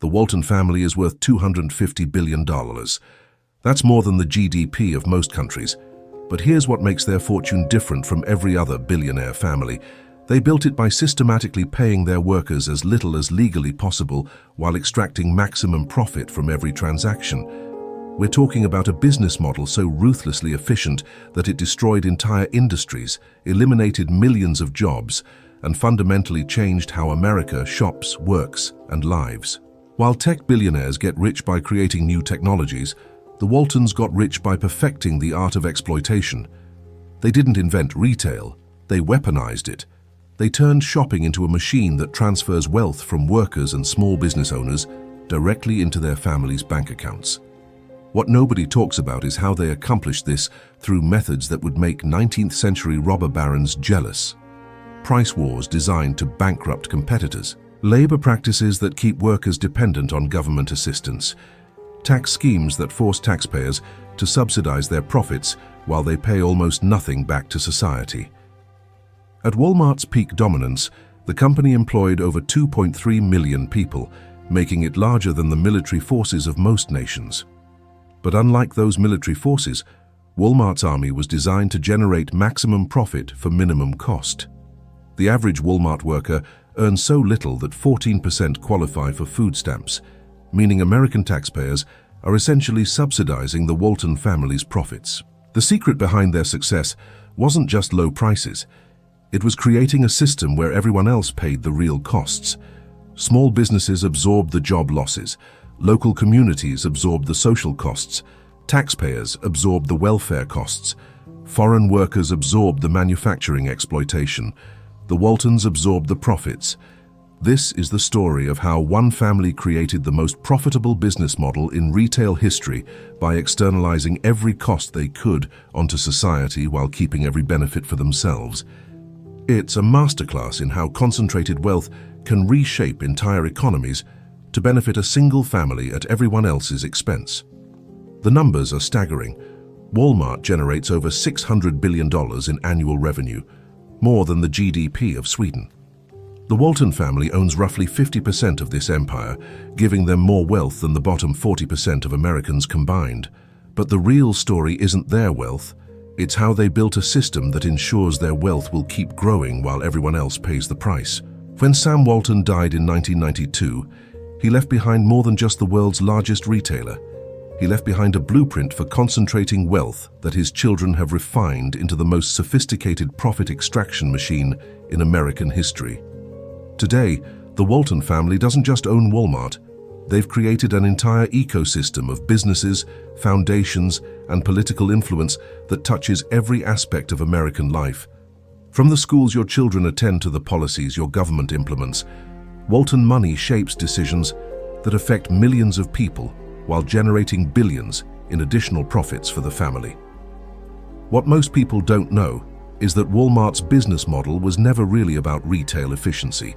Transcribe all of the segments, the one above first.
The Walton family is worth $250 billion. That's more than the GDP of most countries. But here's what makes their fortune different from every other billionaire family. They built it by systematically paying their workers as little as legally possible while extracting maximum profit from every transaction. We're talking about a business model so ruthlessly efficient that it destroyed entire industries, eliminated millions of jobs, and fundamentally changed how America shops, works, and lives. While tech billionaires get rich by creating new technologies, the Waltons got rich by perfecting the art of exploitation. They didn't invent retail, they weaponized it. They turned shopping into a machine that transfers wealth from workers and small business owners directly into their families' bank accounts. What nobody talks about is how they accomplished this through methods that would make 19th century robber barons jealous. Price wars designed to bankrupt competitors. Labor practices that keep workers dependent on government assistance. Tax schemes that force taxpayers to subsidize their profits while they pay almost nothing back to society. At Walmart's peak dominance, the company employed over 2.3 million people, making it larger than the military forces of most nations. But unlike those military forces, Walmart's army was designed to generate maximum profit for minimum cost. The average Walmart worker earns so little that 14% qualify for food stamps, meaning American taxpayers are essentially subsidizing the Walton family's profits. The secret behind their success wasn't just low prices. It was creating a system where everyone else paid the real costs. Small businesses absorbed the job losses. Local communities absorbed the social costs. Taxpayers absorbed the welfare costs. Foreign workers absorbed the manufacturing exploitation. The Waltons absorbed the profits. This is the story of how one family created the most profitable business model in retail history by externalizing every cost they could onto society while keeping every benefit for themselves. It's a masterclass in how concentrated wealth can reshape entire economies to benefit a single family at everyone else's expense. The numbers are staggering. Walmart generates over $600 billion in annual revenue, more than the GDP of Sweden. The Walton family owns roughly 50% of this empire, giving them more wealth than the bottom 40% of Americans combined. But the real story isn't their wealth. It's how they built a system that ensures their wealth will keep growing while everyone else pays the price. When Sam Walton died in 1992, he left behind more than just the world's largest retailer. He left behind a blueprint for concentrating wealth that his children have refined into the most sophisticated profit extraction machine in American history. Today, the Walton family doesn't just own Walmart. They've created an entire ecosystem of businesses, foundations, and political influence that touches every aspect of American life. From the schools your children attend to the policies your government implements, Walton money shapes decisions that affect millions of people while generating billions in additional profits for the family. What most people don't know is that Walmart's business model was never really about retail efficiency.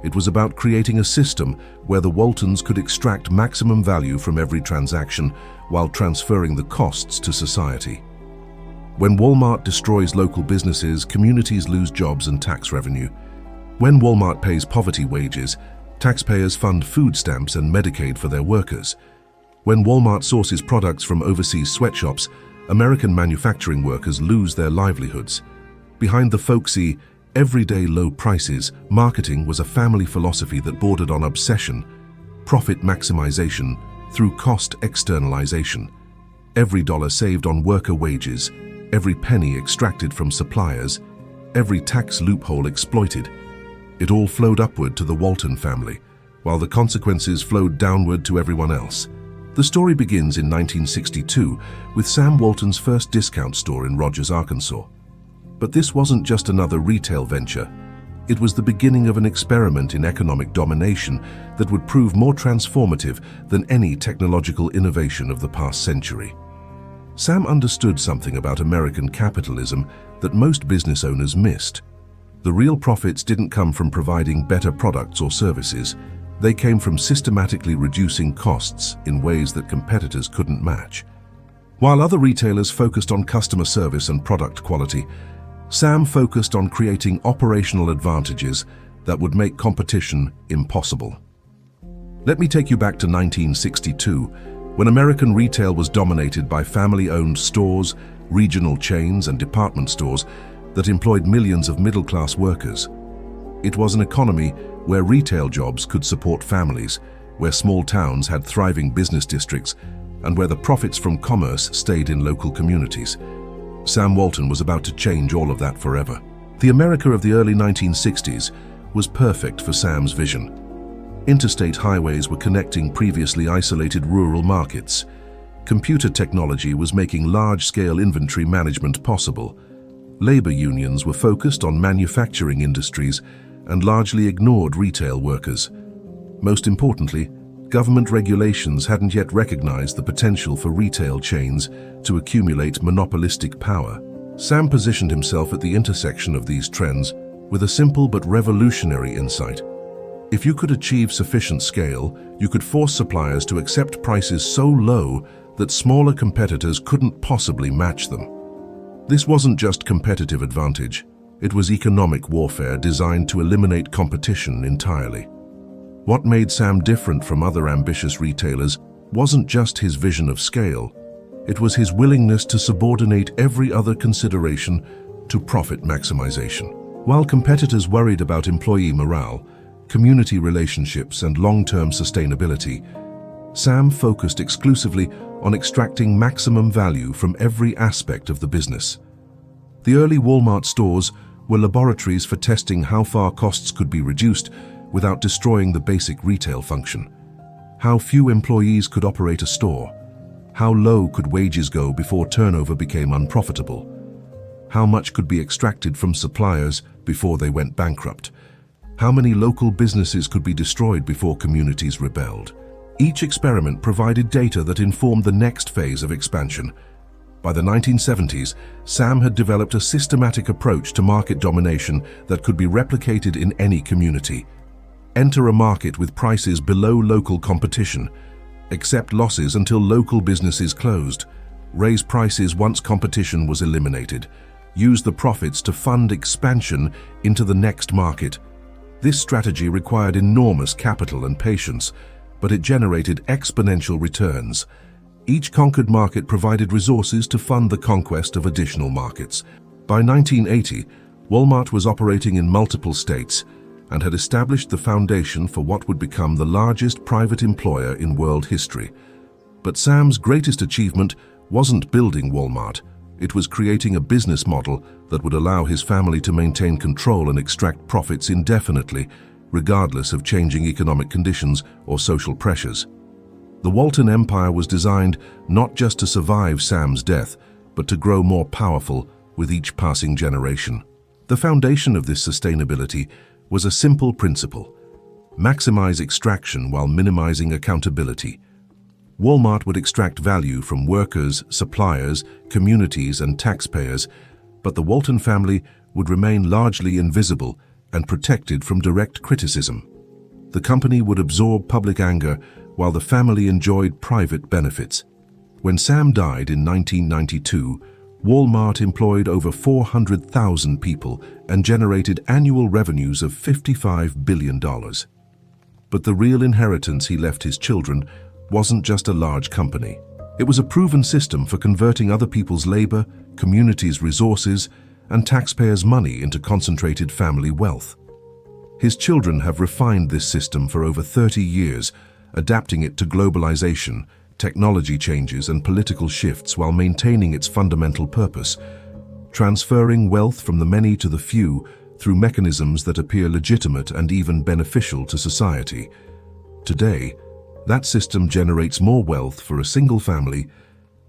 It was about creating a system where the Waltons could extract maximum value from every transaction while transferring the costs to society. When Walmart destroys local businesses, communities lose jobs and tax revenue. When Walmart pays poverty wages, taxpayers fund food stamps and Medicaid for their workers. When Walmart sources products from overseas sweatshops, American manufacturing workers lose their livelihoods. Behind the folksy, everyday low prices, marketing was a family philosophy that bordered on obsession, profit maximization through cost externalization. Every dollar saved on worker wages, every penny extracted from suppliers, every tax loophole exploited. It all flowed upward to the Walton family, while the consequences flowed downward to everyone else. The story begins in 1962 with Sam Walton's first discount store in Rogers, Arkansas. But this wasn't just another retail venture. It was the beginning of an experiment in economic domination that would prove more transformative than any technological innovation of the past century. Sam understood something about American capitalism that most business owners missed. The real profits didn't come from providing better products or services. They came from systematically reducing costs in ways that competitors couldn't match. While other retailers focused on customer service and product quality, Sam focused on creating operational advantages that would make competition impossible. Let me take you back to 1962, when American retail was dominated by family-owned stores, regional chains, and department stores that employed millions of middle-class workers. It was an economy where retail jobs could support families, where small towns had thriving business districts, and where the profits from commerce stayed in local communities. Sam Walton was about to change all of that forever. The America of the early 1960s was perfect for Sam's vision. Interstate highways were connecting previously isolated rural markets. Computer technology was making large-scale inventory management possible. Labor unions were focused on manufacturing industries and largely ignored retail workers. Most importantly, government regulations hadn't yet recognized the potential for retail chains to accumulate monopolistic power. Sam positioned himself at the intersection of these trends with a simple but revolutionary insight. If you could achieve sufficient scale, you could force suppliers to accept prices so low that smaller competitors couldn't possibly match them. This wasn't just competitive advantage, it was economic warfare designed to eliminate competition entirely. What made Sam different from other ambitious retailers wasn't just his vision of scale, it was his willingness to subordinate every other consideration to profit maximization. While competitors worried about employee morale, community relationships, and long-term sustainability, Sam focused exclusively on extracting maximum value from every aspect of the business. The early Walmart stores were laboratories for testing how far costs could be reduced without destroying the basic retail function. How few employees could operate a store. How low could wages go before turnover became unprofitable. How much could be extracted from suppliers before they went bankrupt. How many local businesses could be destroyed before communities rebelled. Each experiment provided data that informed the next phase of expansion. By the 1970s, Sam had developed a systematic approach to market domination that could be replicated in any community. Enter a market with prices below local competition. Accept losses until local businesses closed. Raise prices once competition was eliminated. Use the profits to fund expansion into the next market. This strategy required enormous capital and patience, but it generated exponential returns. Each conquered market provided resources to fund the conquest of additional markets. By 1980, Walmart was operating in multiple states and had established the foundation for what would become the largest private employer in world history. But Sam's greatest achievement wasn't building Walmart. It was creating a business model that would allow his family to maintain control and extract profits indefinitely, regardless of changing economic conditions or social pressures. The Walton Empire was designed not just to survive Sam's death, but to grow more powerful with each passing generation. The foundation of this sustainability was a simple principle: maximize extraction while minimizing accountability. Walmart would extract value from workers, suppliers, communities, and taxpayers, but the Walton family would remain largely invisible and protected from direct criticism. The company would absorb public anger while the family enjoyed private benefits. When Sam died in 1992, Walmart employed over 400,000 people and generated annual revenues of $55 billion. But the real inheritance he left his children wasn't just a large company. It was a proven system for converting other people's labor, communities' resources, and taxpayers' money into concentrated family wealth. His children have refined this system for over 30 years, adapting it to globalization, technology changes, and political shifts while maintaining its fundamental purpose, transferring wealth from the many to the few through mechanisms that appear legitimate and even beneficial to society. Today, that system generates more wealth for a single family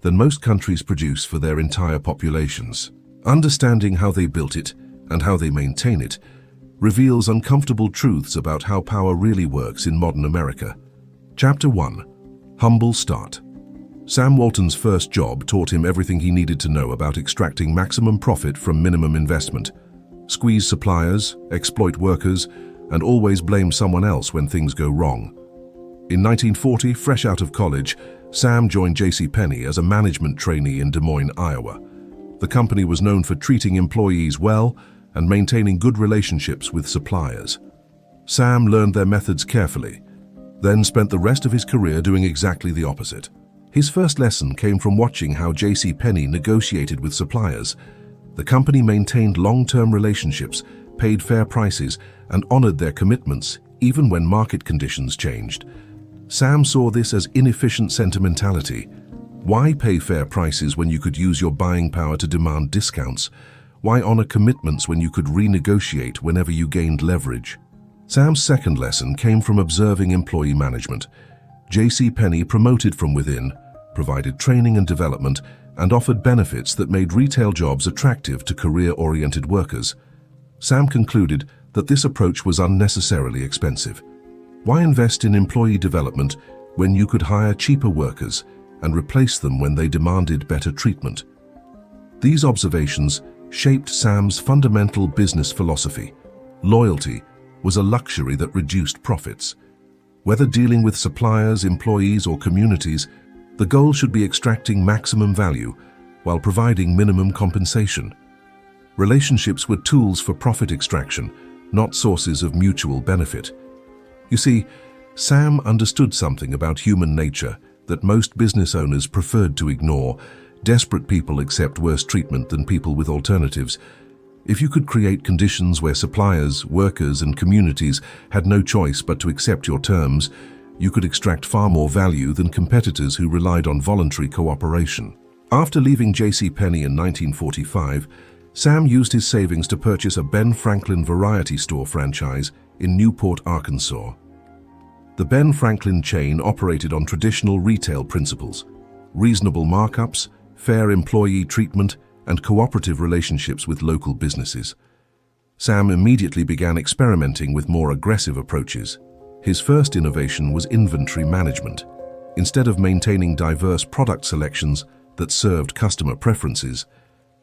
than most countries produce for their entire populations. Understanding how they built it and how they maintain it reveals uncomfortable truths about how power really works in modern America. Chapter 1. Humble Start. Sam Walton's first job taught him everything he needed to know about extracting maximum profit from minimum investment. Squeeze suppliers, exploit workers, and always blame someone else when things go wrong. In 1940, fresh out of college, Sam joined JCPenney as a management trainee in Des Moines, Iowa. The company was known for treating employees well and maintaining good relationships with suppliers. Sam learned their methods carefully. then spent the rest of his career doing exactly the opposite. His first lesson came from watching how JCPenney negotiated with suppliers. The company maintained long-term relationships, paid fair prices, and honored their commitments, even when market conditions changed. Sam saw this as inefficient sentimentality. Why pay fair prices when you could use your buying power to demand discounts? Why honor commitments when you could renegotiate whenever you gained leverage? Sam's second lesson came from observing employee management. JCPenney promoted from within, provided training and development, and offered benefits that made retail jobs attractive to career-oriented workers. Sam concluded that this approach was unnecessarily expensive. Why invest in employee development when you could hire cheaper workers and replace them when they demanded better treatment? These observations shaped Sam's fundamental business philosophy. Loyalty was a luxury that reduced profits. Whether dealing with suppliers, employees, or communities, the goal should be extracting maximum value while providing minimum compensation. Relationships were tools for profit extraction, not sources of mutual benefit. You see, Sam understood something about human nature that most business owners preferred to ignore. Desperate people accept worse treatment than people with alternatives. If you could create conditions where suppliers, workers, and communities had no choice but to accept your terms, you could extract far more value than competitors who relied on voluntary cooperation. After leaving JCPenney in 1945, Sam used his savings to purchase a Ben Franklin variety store franchise in Newport, Arkansas. The Ben Franklin chain operated on traditional retail principles: reasonable markups, fair employee treatment, and cooperative relationships with local businesses. Sam immediately began experimenting with more aggressive approaches. His first innovation was inventory management. Instead of maintaining diverse product selections that served customer preferences,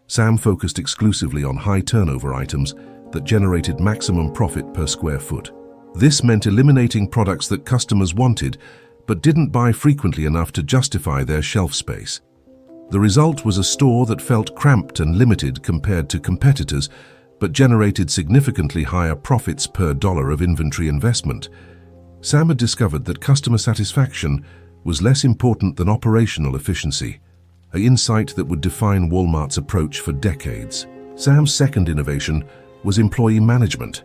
Sam focused exclusively on high-turnover items that generated maximum profit per square foot. This meant eliminating products that customers wanted but didn't buy frequently enough to justify their shelf space. The result was a store that felt cramped and limited compared to competitors, but generated significantly higher profits per dollar of inventory investment. Sam had discovered that customer satisfaction was less important than operational efficiency, an insight that would define Walmart's approach for decades. Sam's second innovation was employee management.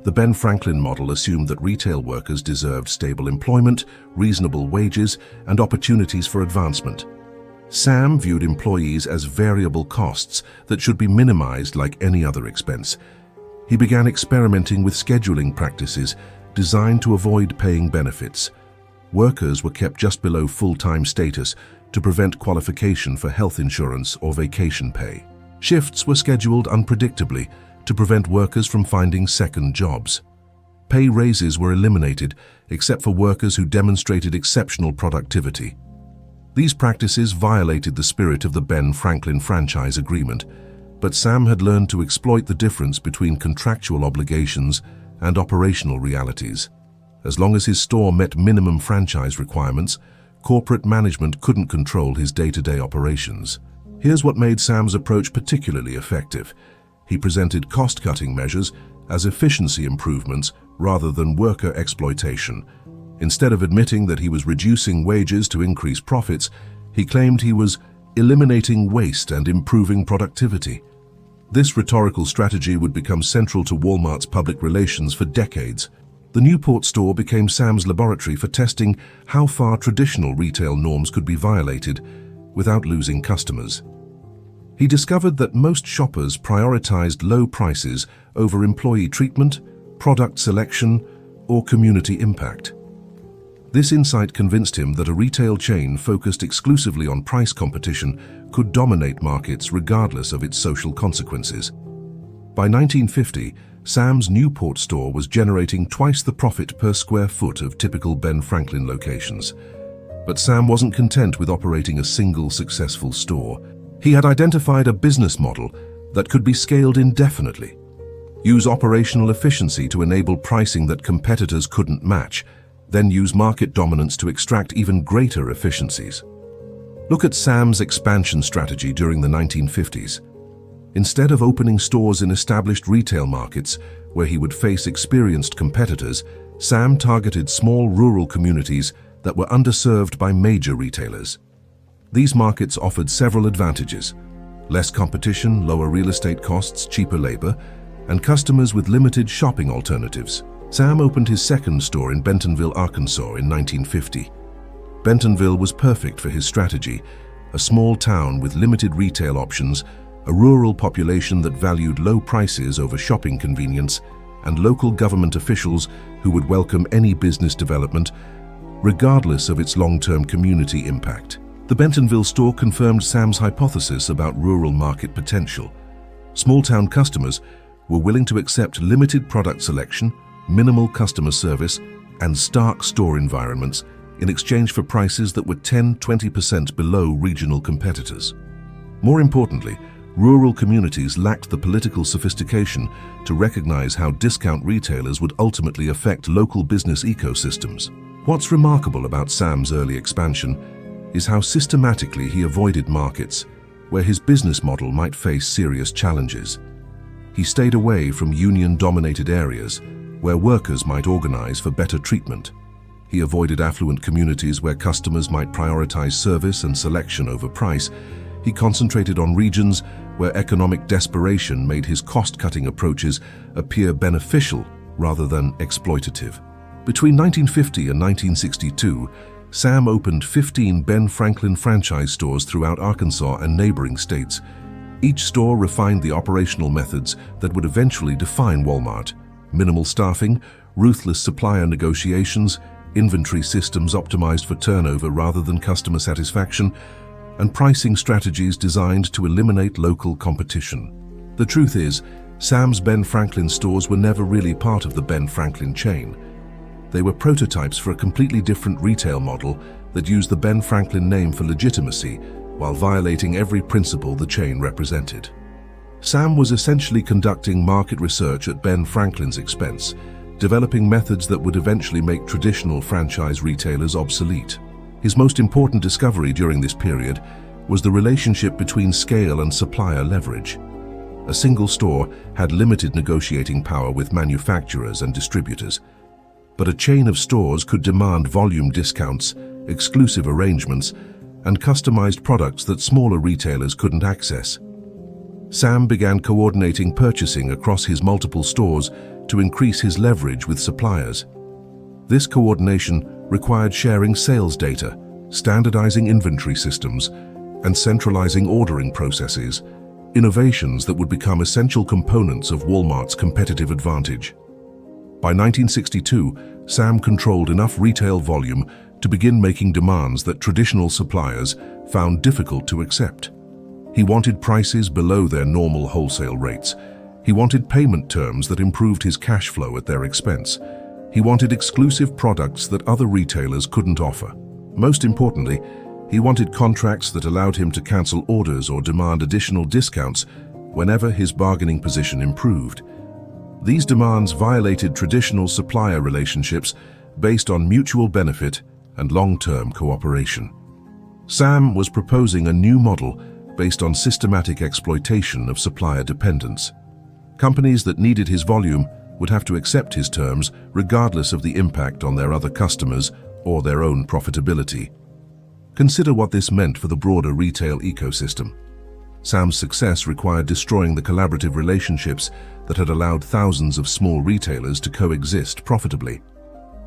The Ben Franklin model assumed that retail workers deserved stable employment, reasonable wages, and opportunities for advancement. Sam viewed employees as variable costs that should be minimized like any other expense. He began experimenting with scheduling practices designed to avoid paying benefits. Workers were kept just below full-time status to prevent qualification for health insurance or vacation pay. Shifts were scheduled unpredictably to prevent workers from finding second jobs. Pay raises were eliminated except for workers who demonstrated exceptional productivity. These practices violated the spirit of the Ben Franklin franchise agreement, but Sam had learned to exploit the difference between contractual obligations and operational realities. As long as his store met minimum franchise requirements, corporate management couldn't control his day-to-day operations. Here's what made Sam's approach particularly effective. He presented cost-cutting measures as efficiency improvements rather than worker exploitation. Instead of admitting that he was reducing wages to increase profits, he claimed he was eliminating waste and improving productivity. This rhetorical strategy would become central to Walmart's public relations for decades. The Newport store became Sam's laboratory for testing how far traditional retail norms could be violated without losing customers. He discovered that most shoppers prioritized low prices over employee treatment, product selection, or community impact. This insight convinced him that a retail chain focused exclusively on price competition could dominate markets regardless of its social consequences. By 1950, Sam's Newport store was generating twice the profit per square foot of typical Ben Franklin locations. But Sam wasn't content with operating a single successful store. He had identified a business model that could be scaled indefinitely. Use operational efficiency to enable pricing that competitors couldn't match, then use market dominance to extract even greater efficiencies. Look at Sam's expansion strategy during the 1950s. Instead of opening stores in established retail markets where he would face experienced competitors, Sam targeted small rural communities that were underserved by major retailers. These markets offered several advantages: less competition, lower real estate costs, cheaper labor, and customers with limited shopping alternatives. Sam opened his second store in Bentonville, Arkansas in 1950. Bentonville was perfect for his strategy: a small town with limited retail options, a rural population that valued low prices over shopping convenience, and local government officials who would welcome any business development, regardless of its long-term community impact. The Bentonville store confirmed Sam's hypothesis about rural market potential. Small-town customers were willing to accept limited product selection, minimal customer service, and stark store environments in exchange for prices that were 10–20% below regional competitors. More importantly, rural communities lacked the political sophistication to recognize how discount retailers would ultimately affect local business ecosystems. What's remarkable about Sam's early expansion is how systematically he avoided markets where his business model might face serious challenges. He stayed away from union-dominated areas where workers might organize for better treatment. He avoided affluent communities where customers might prioritize service and selection over price. He concentrated on regions where economic desperation made his cost-cutting approaches appear beneficial rather than exploitative. Between 1950 and 1962, Sam opened 15 Ben Franklin franchise stores throughout Arkansas and neighboring states. Each store refined the operational methods that would eventually define Walmart: minimal staffing, ruthless supplier negotiations, inventory systems optimized for turnover rather than customer satisfaction, and pricing strategies designed to eliminate local competition. The truth is, Sam's Ben Franklin stores were never really part of the Ben Franklin chain. They were prototypes for a completely different retail model that used the Ben Franklin name for legitimacy while violating every principle the chain represented. Sam was essentially conducting market research at Ben Franklin's expense, developing methods that would eventually make traditional franchise retailers obsolete. His most important discovery during this period was the relationship between scale and supplier leverage. A single store had limited negotiating power with manufacturers and distributors, but a chain of stores could demand volume discounts, exclusive arrangements, and customized products that smaller retailers couldn't access. Sam began coordinating purchasing across his multiple stores to increase his leverage with suppliers. This coordination required sharing sales data, standardizing inventory systems, and centralizing ordering processes, innovations that would become essential components of Walmart's competitive advantage. By 1962, Sam controlled enough retail volume to begin making demands that traditional suppliers found difficult to accept. He wanted prices below their normal wholesale rates. He wanted payment terms that improved his cash flow at their expense. He wanted exclusive products that other retailers couldn't offer. Most importantly, he wanted contracts that allowed him to cancel orders or demand additional discounts whenever his bargaining position improved. These demands violated traditional supplier relationships based on mutual benefit and long-term cooperation. Sam was proposing a new model based on systematic exploitation of supplier dependence. Companies that needed his volume would have to accept his terms regardless of the impact on their other customers or their own profitability. Consider what this meant for the broader retail ecosystem. Sam's success required destroying the collaborative relationships that had allowed thousands of small retailers to coexist profitably.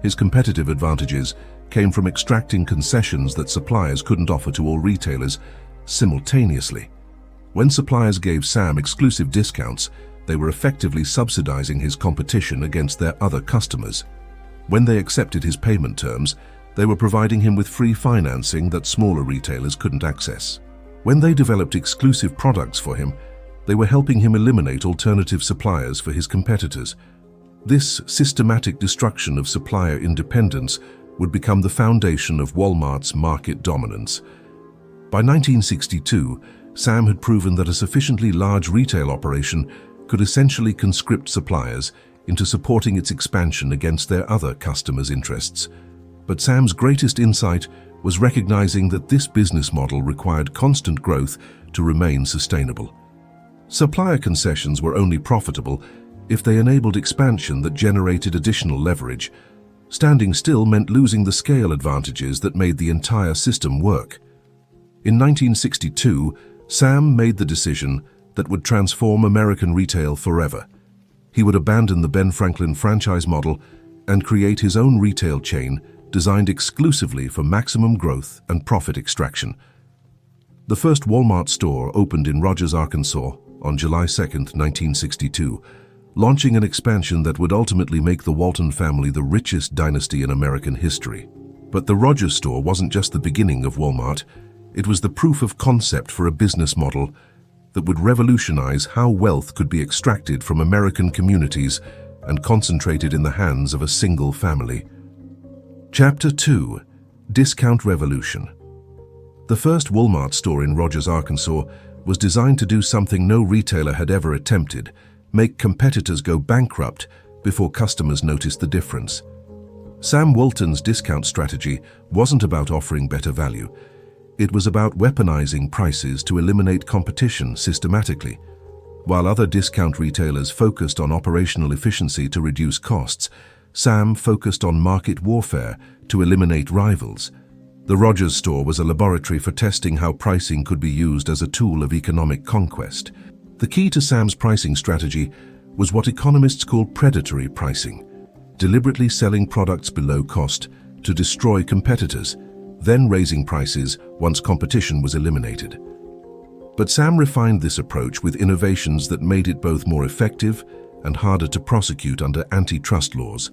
His competitive advantages came from extracting concessions that suppliers couldn't offer to all retailers simultaneously. When suppliers gave Sam exclusive discounts, they were effectively subsidizing his competition against their other customers. When they accepted his payment terms, they were providing him with free financing that smaller retailers couldn't access. When they developed exclusive products for him, they were helping him eliminate alternative suppliers for his competitors. This systematic destruction of supplier independence would become the foundation of Walmart's market dominance. By 1962, Sam had proven that a sufficiently large retail operation could essentially conscript suppliers into supporting its expansion against their other customers' interests. But Sam's greatest insight was recognizing that this business model required constant growth to remain sustainable. Supplier concessions were only profitable if they enabled expansion that generated additional leverage, Standing still meant losing the scale advantages that made the entire system work. In 1962, Sam made the decision that would transform American retail forever. He would abandon the Ben Franklin franchise model and create his own retail chain designed exclusively for maximum growth and profit extraction. The first Walmart store opened in Rogers, Arkansas on July 2, 1962, launching an expansion that would ultimately make the Walton family the richest dynasty in American history. But the Rogers store wasn't just the beginning of Walmart, it was the proof of concept for a business model that would revolutionize how wealth could be extracted from American communities and concentrated in the hands of a single family. Chapter 2: Discount Revolution. The first Walmart store in Rogers, Arkansas was designed to do something no retailer had ever attempted: make competitors go bankrupt before customers noticed the difference. Sam Walton's discount strategy wasn't about offering better value. It was about weaponizing prices to eliminate competition systematically. While other discount retailers focused on operational efficiency to reduce costs, Sam focused on market warfare to eliminate rivals. The Rogers store was a laboratory for testing how pricing could be used as a tool of economic conquest. The key to Sam's pricing strategy was what economists call predatory pricing, deliberately selling products below cost to destroy competitors, then raising prices once competition was eliminated. But Sam refined this approach with innovations that made it both more effective and harder to prosecute under antitrust laws.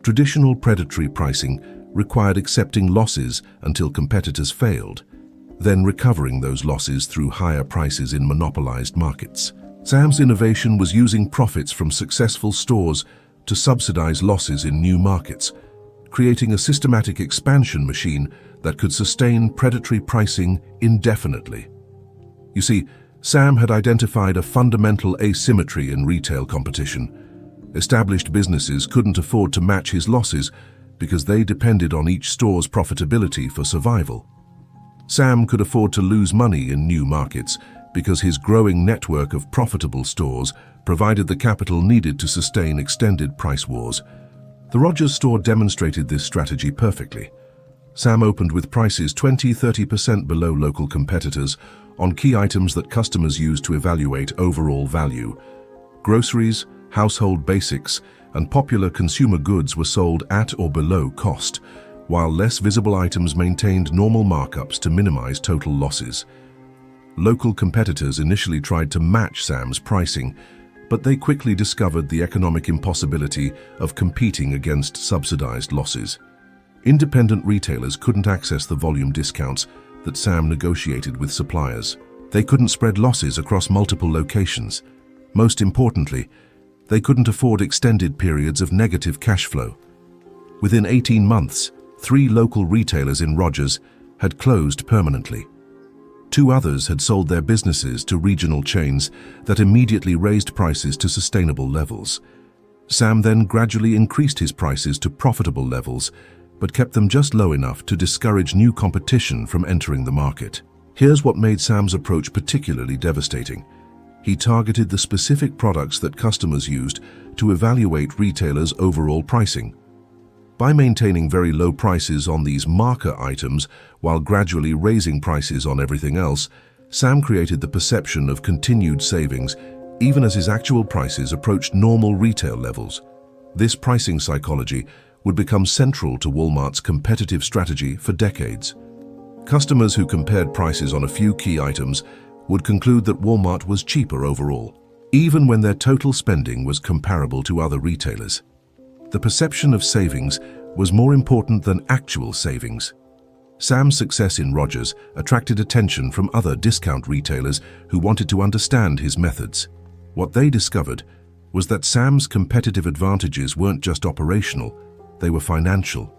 Traditional predatory pricing required accepting losses until competitors failed, then recovering those losses through higher prices in monopolized markets. Sam's innovation was using profits from successful stores to subsidize losses in new markets, creating a systematic expansion machine that could sustain predatory pricing indefinitely. You see, Sam had identified a fundamental asymmetry in retail competition. Established businesses couldn't afford to match his losses because they depended on each store's profitability for survival. Sam could afford to lose money in new markets because his growing network of profitable stores provided the capital needed to sustain extended price wars. The Rogers store demonstrated this strategy perfectly. Sam opened with prices 20–30% below local competitors on key items that customers used to evaluate overall value. Groceries, household basics, and popular consumer goods were sold at or below cost, while less visible items maintained normal markups to minimize total losses. Local competitors initially tried to match Sam's pricing, but they quickly discovered the economic impossibility of competing against subsidized losses. Independent retailers couldn't access the volume discounts that Sam negotiated with suppliers. They couldn't spread losses across multiple locations. Most importantly, they couldn't afford extended periods of negative cash flow. Within 18 months, 3 local retailers in Rogers had closed permanently. 2 others had sold their businesses to regional chains that immediately raised prices to sustainable levels. Sam then gradually increased his prices to profitable levels, but kept them just low enough to discourage new competition from entering the market. Here's what made Sam's approach particularly devastating. He targeted the specific products that customers used to evaluate retailers' overall pricing. By maintaining very low prices on these marker items while gradually raising prices on everything else, Sam created the perception of continued savings even as his actual prices approached normal retail levels. This pricing psychology would become central to Walmart's competitive strategy for decades. Customers who compared prices on a few key items would conclude that Walmart was cheaper overall, even when their total spending was comparable to other retailers. The perception of savings was more important than actual savings. Sam's success in Rogers attracted attention from other discount retailers who wanted to understand his methods. What they discovered was that Sam's competitive advantages weren't just operational, they were financial.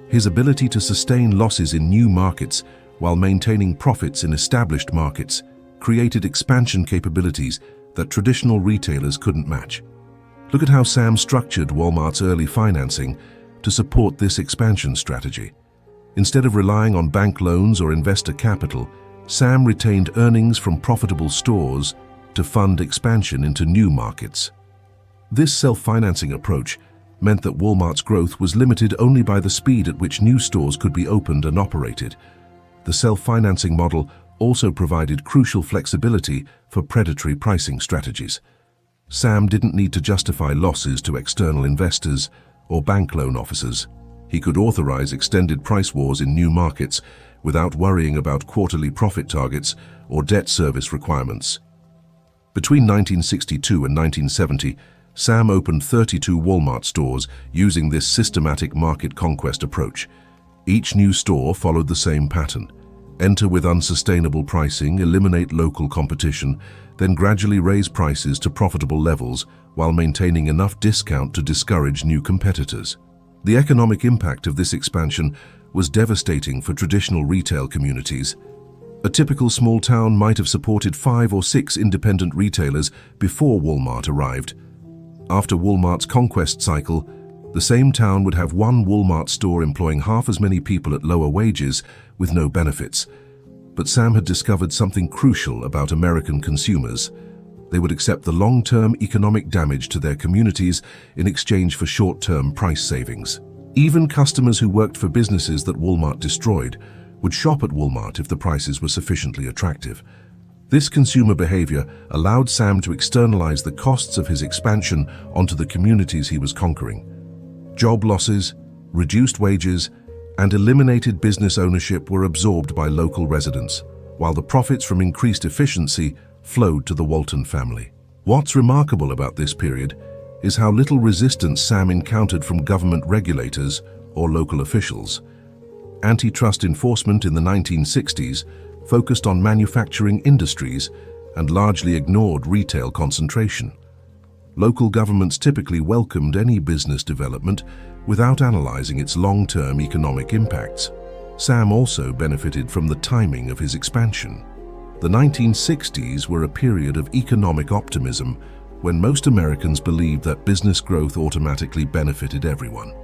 His ability to sustain losses in new markets while maintaining profits in established markets created expansion capabilities that traditional retailers couldn't match. Look at how Sam structured Walmart's early financing to support this expansion strategy. Instead of relying on bank loans or investor capital, Sam retained earnings from profitable stores to fund expansion into new markets. This self-financing approach meant that Walmart's growth was limited only by the speed at which new stores could be opened and operated. The self-financing model also provided crucial flexibility for predatory pricing strategies. Sam didn't need to justify losses to external investors or bank loan officers. He could authorize extended price wars in new markets without worrying about quarterly profit targets or debt service requirements. Between 1962 and 1970, Sam opened 32 Walmart stores using this systematic market conquest approach. Each new store followed the same pattern: enter with unsustainable pricing, eliminate local competition, then gradually raise prices to profitable levels while maintaining enough discount to discourage new competitors. The economic impact of this expansion was devastating for traditional retail communities. A typical small town might have supported 5 or 6 independent retailers before Walmart arrived. After Walmart's conquest cycle, the same town would have one Walmart store employing half as many people at lower wages with no benefits. But Sam had discovered something crucial about American consumers. They would accept the long-term economic damage to their communities in exchange for short-term price savings. Even customers who worked for businesses that Walmart destroyed would shop at Walmart if the prices were sufficiently attractive. This consumer behavior allowed Sam to externalize the costs of his expansion onto the communities he was conquering. Job losses, reduced wages, and eliminated business ownership were absorbed by local residents, while the profits from increased efficiency flowed to the Walton family. What's remarkable about this period is how little resistance Sam encountered from government regulators or local officials. Antitrust enforcement in the 1960s focused on manufacturing industries and largely ignored retail concentration. Local governments typically welcomed any business development without analyzing its long-term economic impacts. Sam also benefited from the timing of his expansion. The 1960s were a period of economic optimism when most Americans believed that business growth automatically benefited everyone.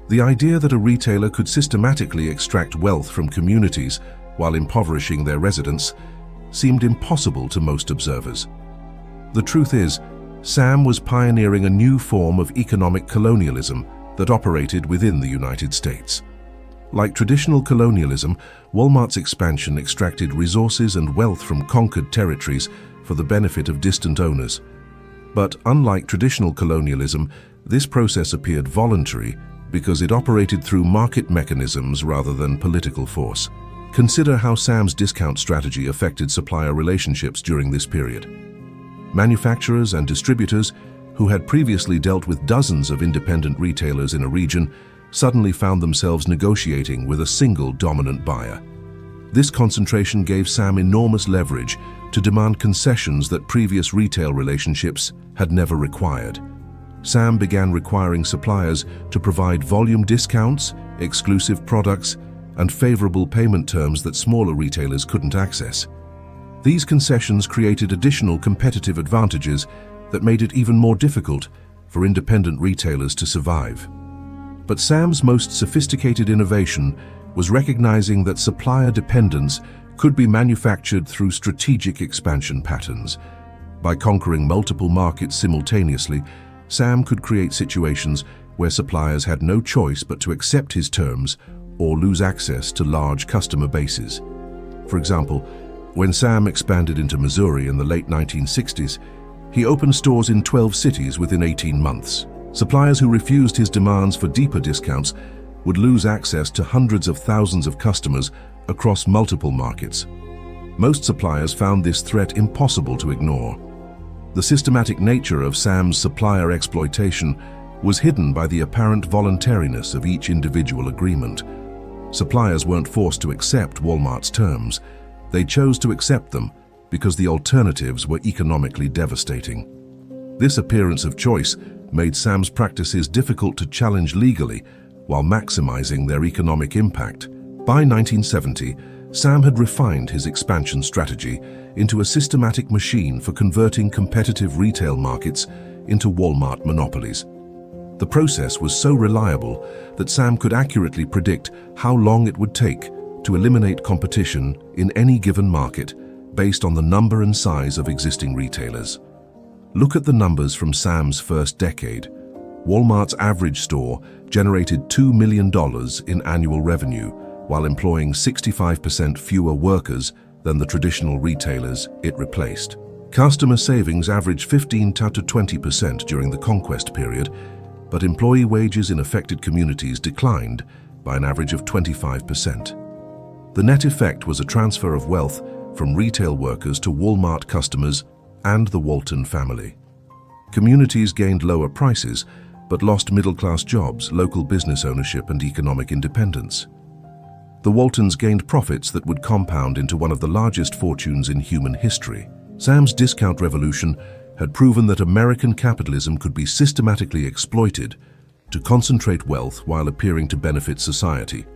The idea that a retailer could systematically extract wealth from communities while impoverishing their residents seemed impossible to most observers. The truth is, Sam was pioneering a new form of economic colonialism that operated within the United States. Like traditional colonialism, Walmart's expansion extracted resources and wealth from conquered territories for the benefit of distant owners. But unlike traditional colonialism, this process appeared voluntary because it operated through market mechanisms rather than political force. Consider how Sam's discount strategy affected supplier relationships during this period. Manufacturers and distributors, who had previously dealt with dozens of independent retailers in a region, suddenly found themselves negotiating with a single dominant buyer. This concentration gave Sam enormous leverage to demand concessions that previous retail relationships had never required. Sam began requiring suppliers to provide volume discounts, exclusive products, and favorable payment terms that smaller retailers couldn't access. These concessions created additional competitive advantages that made it even more difficult for independent retailers to survive. But Sam's most sophisticated innovation was recognizing that supplier dependence could be manufactured through strategic expansion patterns. By conquering multiple markets simultaneously, Sam could create situations where suppliers had no choice but to accept his terms or lose access to large customer bases. For example, when Sam expanded into Missouri in the late 1960s, he opened stores in 12 cities within 18 months. Suppliers who refused his demands for deeper discounts would lose access to hundreds of thousands of customers across multiple markets. Most suppliers found this threat impossible to ignore. The systematic nature of Sam's supplier exploitation was hidden by the apparent voluntariness of each individual agreement. Suppliers weren't forced to accept Walmart's terms. They chose to accept them because the alternatives were economically devastating. This appearance of choice made Sam's practices difficult to challenge legally while maximizing their economic impact. By 1970, Sam had refined his expansion strategy into a systematic machine for converting competitive retail markets into Walmart monopolies. The process was so reliable that Sam could accurately predict how long it would take to eliminate competition in any given market based on the number and size of existing retailers. Look at the numbers from Sam's first decade. Walmart's average store generated $2 million in annual revenue, while employing 65% fewer workers than the traditional retailers it replaced. Customer savings averaged 15 to 20% during the conquest period, but employee wages in affected communities declined by an average of 25%. The net effect was a transfer of wealth from retail workers to Walmart customers and the Walton family. Communities gained lower prices, but lost middle-class jobs, local business ownership, and economic independence. The Waltons gained profits that would compound into one of the largest fortunes in human history. Sam's discount revolution had proven that American capitalism could be systematically exploited to concentrate wealth while appearing to benefit society.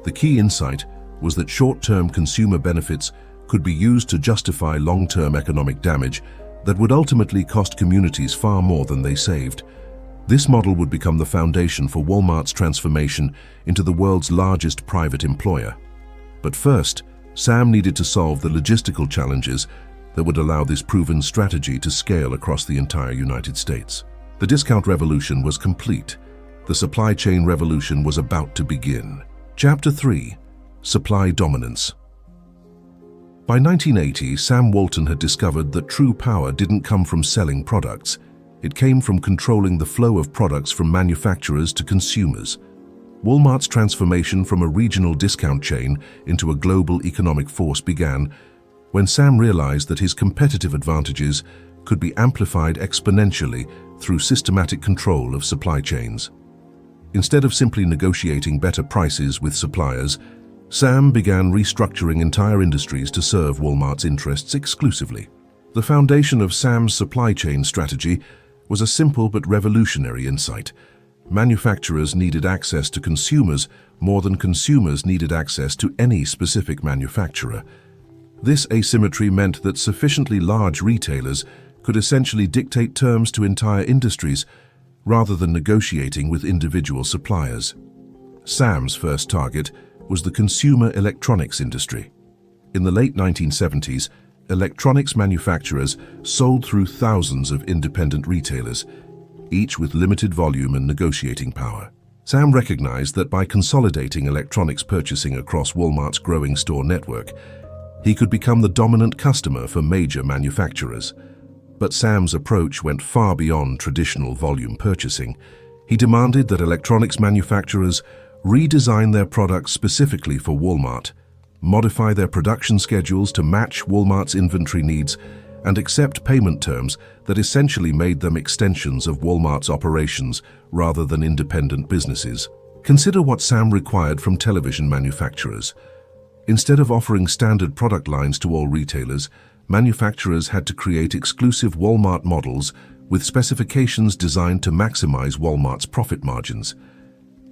The key insight was that short-term consumer benefits could be used to justify long-term economic damage that would ultimately cost communities far more than they saved. This model would become the foundation for Walmart's transformation into the world's largest private employer. But first, Sam needed to solve the logistical challenges that would allow this proven strategy to scale across the entire United States. The discount revolution was complete. The supply chain revolution was about to begin. Chapter 3: Supply Dominance. By 1980, Sam Walton had discovered that true power didn't come from selling products. It came from controlling the flow of products from manufacturers to consumers. Walmart's transformation from a regional discount chain into a global economic force began when Sam realized that his competitive advantages could be amplified exponentially through systematic control of supply chains. Instead of simply negotiating better prices with suppliers, Sam began restructuring entire industries to serve Walmart's interests exclusively. The foundation of Sam's supply chain strategy was a simple but revolutionary insight. Manufacturers needed access to consumers more than consumers needed access to any specific manufacturer. This asymmetry meant that sufficiently large retailers could essentially dictate terms to entire industries rather than negotiating with individual suppliers. Sam's first target was the consumer electronics industry. In the late 1970s, electronics manufacturers sold through thousands of independent retailers, each with limited volume and negotiating power. Sam recognized that by consolidating electronics purchasing across Walmart's growing store network, he could become the dominant customer for major manufacturers. But Sam's approach went far beyond traditional volume purchasing. He demanded that electronics manufacturers redesign their products specifically for Walmart, modify their production schedules to match Walmart's inventory needs, and accept payment terms that essentially made them extensions of Walmart's operations rather than independent businesses. Consider what Sam required from television manufacturers. Instead of offering standard product lines to all retailers, manufacturers had to create exclusive Walmart models with specifications designed to maximize Walmart's profit margins.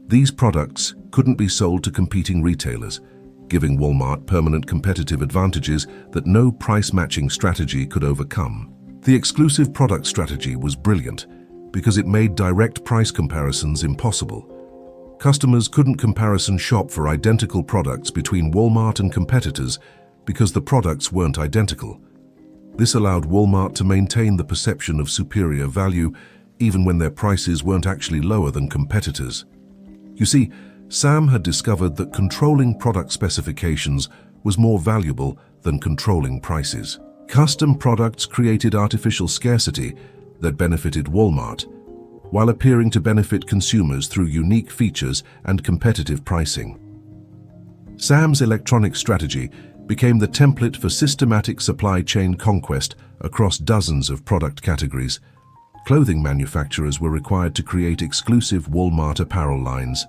These products couldn't be sold to competing retailers, giving Walmart permanent competitive advantages that no price-matching strategy could overcome. The exclusive product strategy was brilliant because it made direct price comparisons impossible. Customers couldn't comparison shop for identical products between Walmart and competitors because the products weren't identical. This allowed Walmart to maintain the perception of superior value even when their prices weren't actually lower than competitors. You see, Sam had discovered that controlling product specifications was more valuable than controlling prices. Custom products created artificial scarcity that benefited Walmart, while appearing to benefit consumers through unique features and competitive pricing. Sam's electronic strategy became the template for systematic supply chain conquest across dozens of product categories. Clothing manufacturers were required to create exclusive Walmart apparel lines.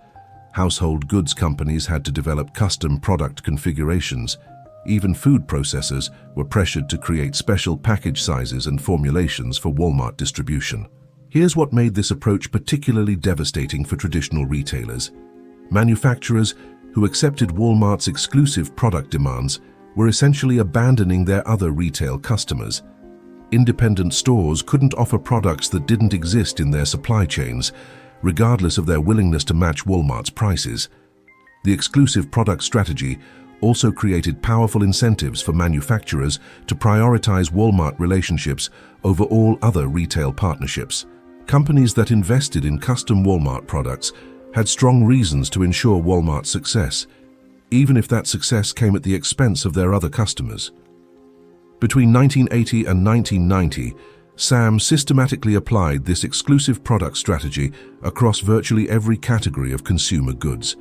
Household goods companies had to develop custom product configurations. Even food processors were pressured to create special package sizes and formulations for Walmart distribution. Here's what made this approach particularly devastating for traditional retailers. Manufacturers who accepted Walmart's exclusive product demands were essentially abandoning their other retail customers. Independent stores couldn't offer products that didn't exist in their supply chains, regardless of their willingness to match Walmart's prices. The exclusive product strategy also created powerful incentives for manufacturers to prioritize Walmart relationships over all other retail partnerships. Companies that invested in custom Walmart products had strong reasons to ensure Walmart's success, even if that success came at the expense of their other customers. Between 1980 and 1990, Sam systematically applied this exclusive product strategy across virtually every category of consumer goods.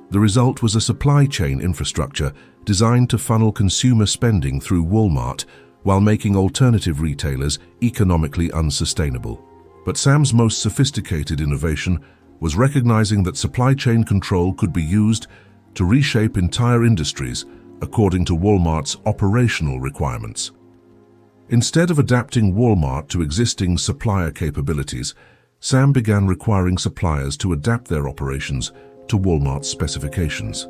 The result was a supply chain infrastructure designed to funnel consumer spending through Walmart while making alternative retailers economically unsustainable. But Sam's most sophisticated innovation was recognizing that supply chain control could be used to reshape entire industries according to Walmart's operational requirements. Instead of adapting Walmart to existing supplier capabilities, Sam began requiring suppliers to adapt their operations to Walmart's specifications.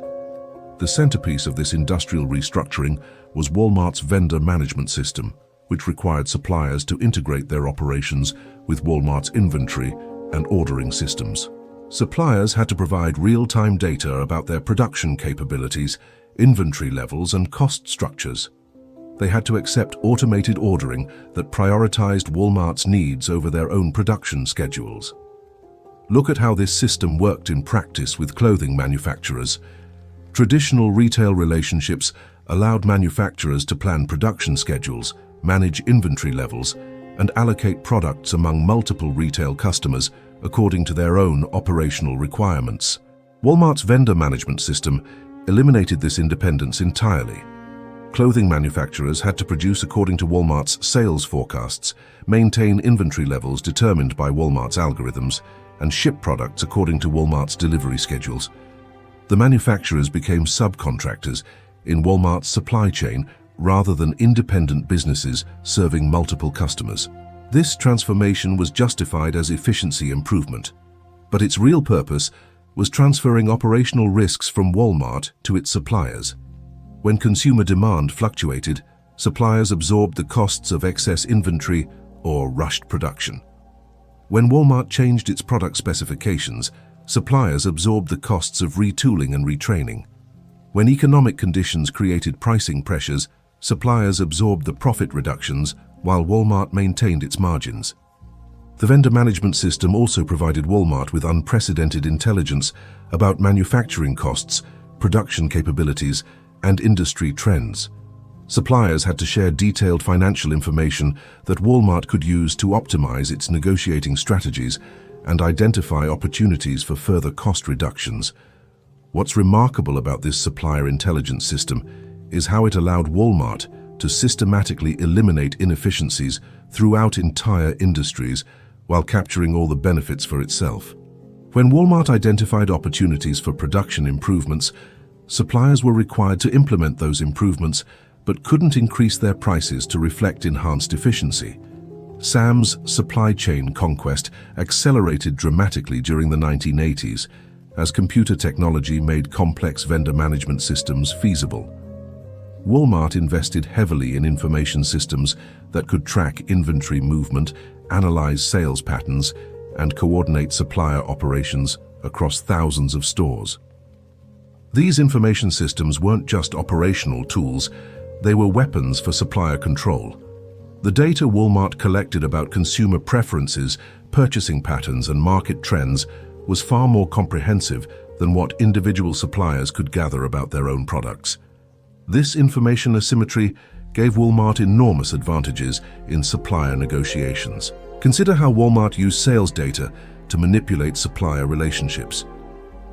The centerpiece of this industrial restructuring was Walmart's vendor management system, which required suppliers to integrate their operations with Walmart's inventory and ordering systems. Suppliers had to provide real-time data about their production capabilities, inventory levels, and cost structures. They had to accept automated ordering that prioritized Walmart's needs over their own production schedules. Look at how this system worked in practice with clothing manufacturers. Traditional retail relationships allowed manufacturers to plan production schedules, manage inventory levels, and allocate products among multiple retail customers according to their own operational requirements. Walmart's vendor management system eliminated this independence entirely. Clothing manufacturers had to produce according to Walmart's sales forecasts, maintain inventory levels determined by Walmart's algorithms, and ship products according to Walmart's delivery schedules. The manufacturers became subcontractors in Walmart's supply chain rather than independent businesses serving multiple customers. This transformation was justified as efficiency improvement, but its real purpose was transferring operational risks from Walmart to its suppliers. When consumer demand fluctuated, suppliers absorbed the costs of excess inventory or rushed production. When Walmart changed its product specifications, suppliers absorbed the costs of retooling and retraining. When economic conditions created pricing pressures, suppliers absorbed the profit reductions while Walmart maintained its margins. The vendor management system also provided Walmart with unprecedented intelligence about manufacturing costs, production capabilities, and industry trends. Suppliers had to share detailed financial information that Walmart could use to optimize its negotiating strategies and identify opportunities for further cost reductions. What's remarkable about this supplier intelligence system is how it allowed Walmart to systematically eliminate inefficiencies throughout entire industries while capturing all the benefits for itself. When Walmart identified opportunities for production improvements, suppliers were required to implement those improvements but couldn't increase their prices to reflect enhanced efficiency. Sam's supply chain conquest accelerated dramatically during the 1980s as computer technology made complex vendor management systems feasible. Walmart invested heavily in information systems that could track inventory movement, analyze sales patterns, and coordinate supplier operations across thousands of stores. These information systems weren't just operational tools, they were weapons for supplier control. The data Walmart collected about consumer preferences, purchasing patterns, and market trends was far more comprehensive than what individual suppliers could gather about their own products. This information asymmetry gave Walmart enormous advantages in supplier negotiations. Consider how Walmart used sales data to manipulate supplier relationships.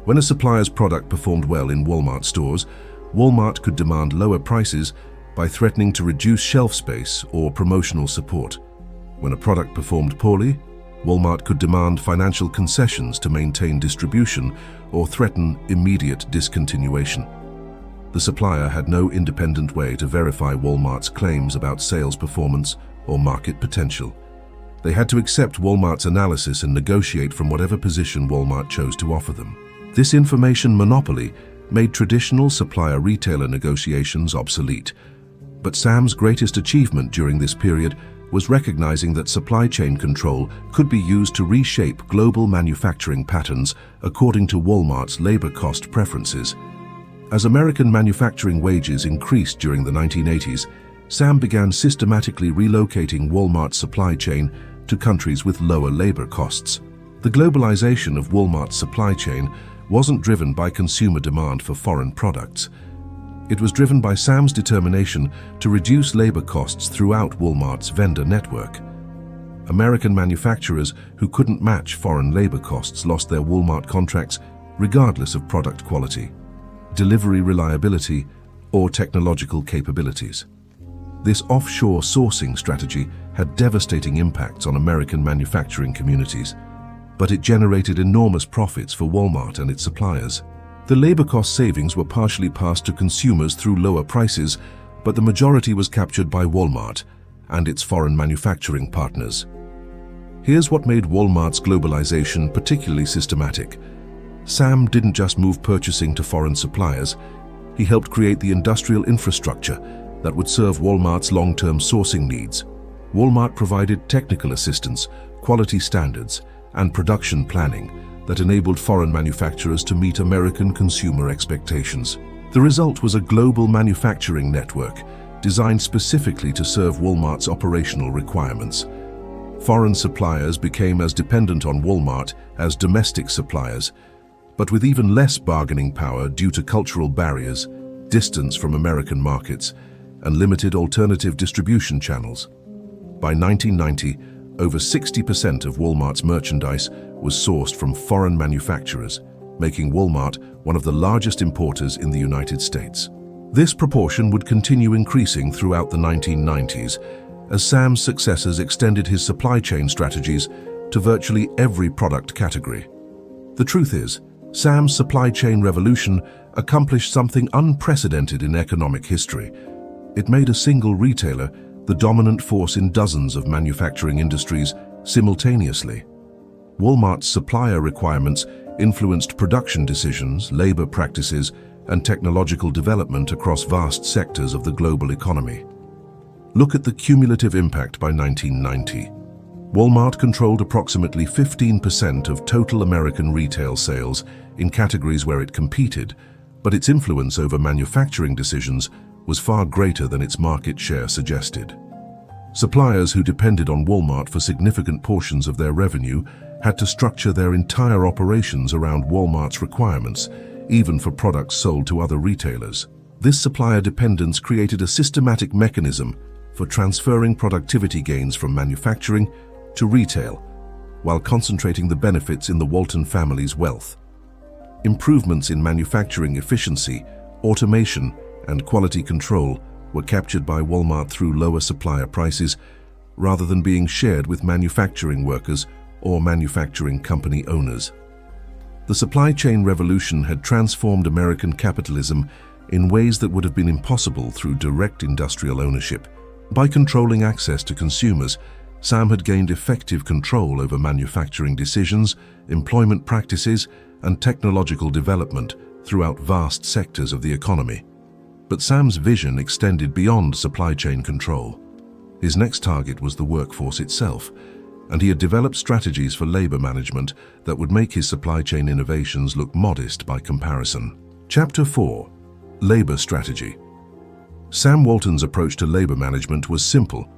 When a supplier's product performed well in Walmart stores, Walmart could demand lower prices by threatening to reduce shelf space or promotional support. When a product performed poorly, Walmart could demand financial concessions to maintain distribution or threaten immediate discontinuation. The supplier had no independent way to verify Walmart's claims about sales performance or market potential. They had to accept Walmart's analysis and negotiate from whatever position Walmart chose to offer them. This information monopoly made traditional supplier-retailer negotiations obsolete. But Sam's greatest achievement during this period was recognizing that supply chain control could be used to reshape global manufacturing patterns according to Walmart's labor cost preferences. As American manufacturing wages increased during the 1980s, Sam began systematically relocating Walmart's supply chain to countries with lower labor costs. The globalization of Walmart's supply chain wasn't driven by consumer demand for foreign products. It was driven by Sam's determination to reduce labor costs throughout Walmart's vendor network. American manufacturers who couldn't match foreign labor costs lost their Walmart contracts regardless of product quality, delivery reliability, or technological capabilities. This offshore sourcing strategy had devastating impacts on American manufacturing communities, but it generated enormous profits for Walmart and its suppliers. The labor cost savings were partially passed to consumers through lower prices, but the majority was captured by Walmart and its foreign manufacturing partners. Here's what made Walmart's globalization particularly systematic. Sam didn't just move purchasing to foreign suppliers. He helped create the industrial infrastructure that would serve Walmart's long-term sourcing needs. Walmart provided technical assistance, quality standards, and production planning that enabled foreign manufacturers to meet American consumer expectations. The result was a global manufacturing network designed specifically to serve Walmart's operational requirements. Foreign suppliers became as dependent on Walmart as domestic suppliers, but with even less bargaining power due to cultural barriers, distance from American markets, and limited alternative distribution channels. By 1990, over 60% of Walmart's merchandise was sourced from foreign manufacturers, making Walmart one of the largest importers in the United States. This proportion would continue increasing throughout the 1990s as Sam's successors extended his supply chain strategies to virtually every product category. The truth is, Sam's supply chain revolution accomplished something unprecedented in economic history. It made a single retailer the dominant force in dozens of manufacturing industries simultaneously. Walmart's supplier requirements influenced production decisions, labor practices, and technological development across vast sectors of the global economy. Look at the cumulative impact by 1990. Walmart controlled approximately 15% of total American retail sales in categories where it competed, but its influence over manufacturing decisions was far greater than its market share suggested. Suppliers who depended on Walmart for significant portions of their revenue had to structure their entire operations around Walmart's requirements, even for products sold to other retailers. This supplier dependence created a systematic mechanism for transferring productivity gains from manufacturing to retail, while concentrating the benefits in the Walton family's wealth. Improvements in manufacturing efficiency, automation, and quality control were captured by Walmart through lower supplier prices rather than being shared with manufacturing workers or manufacturing company owners. The supply chain revolution had transformed American capitalism in ways that would have been impossible through direct industrial ownership. By controlling access to consumers, Sam had gained effective control over manufacturing decisions, employment practices, and technological development throughout vast sectors of the economy. But Sam's vision extended beyond supply chain control. His next target was the workforce itself, and he had developed strategies for labor management that would make his supply chain innovations look modest by comparison. Chapter 4. Labor Strategy. Sam Walton's approach to labor management was simple: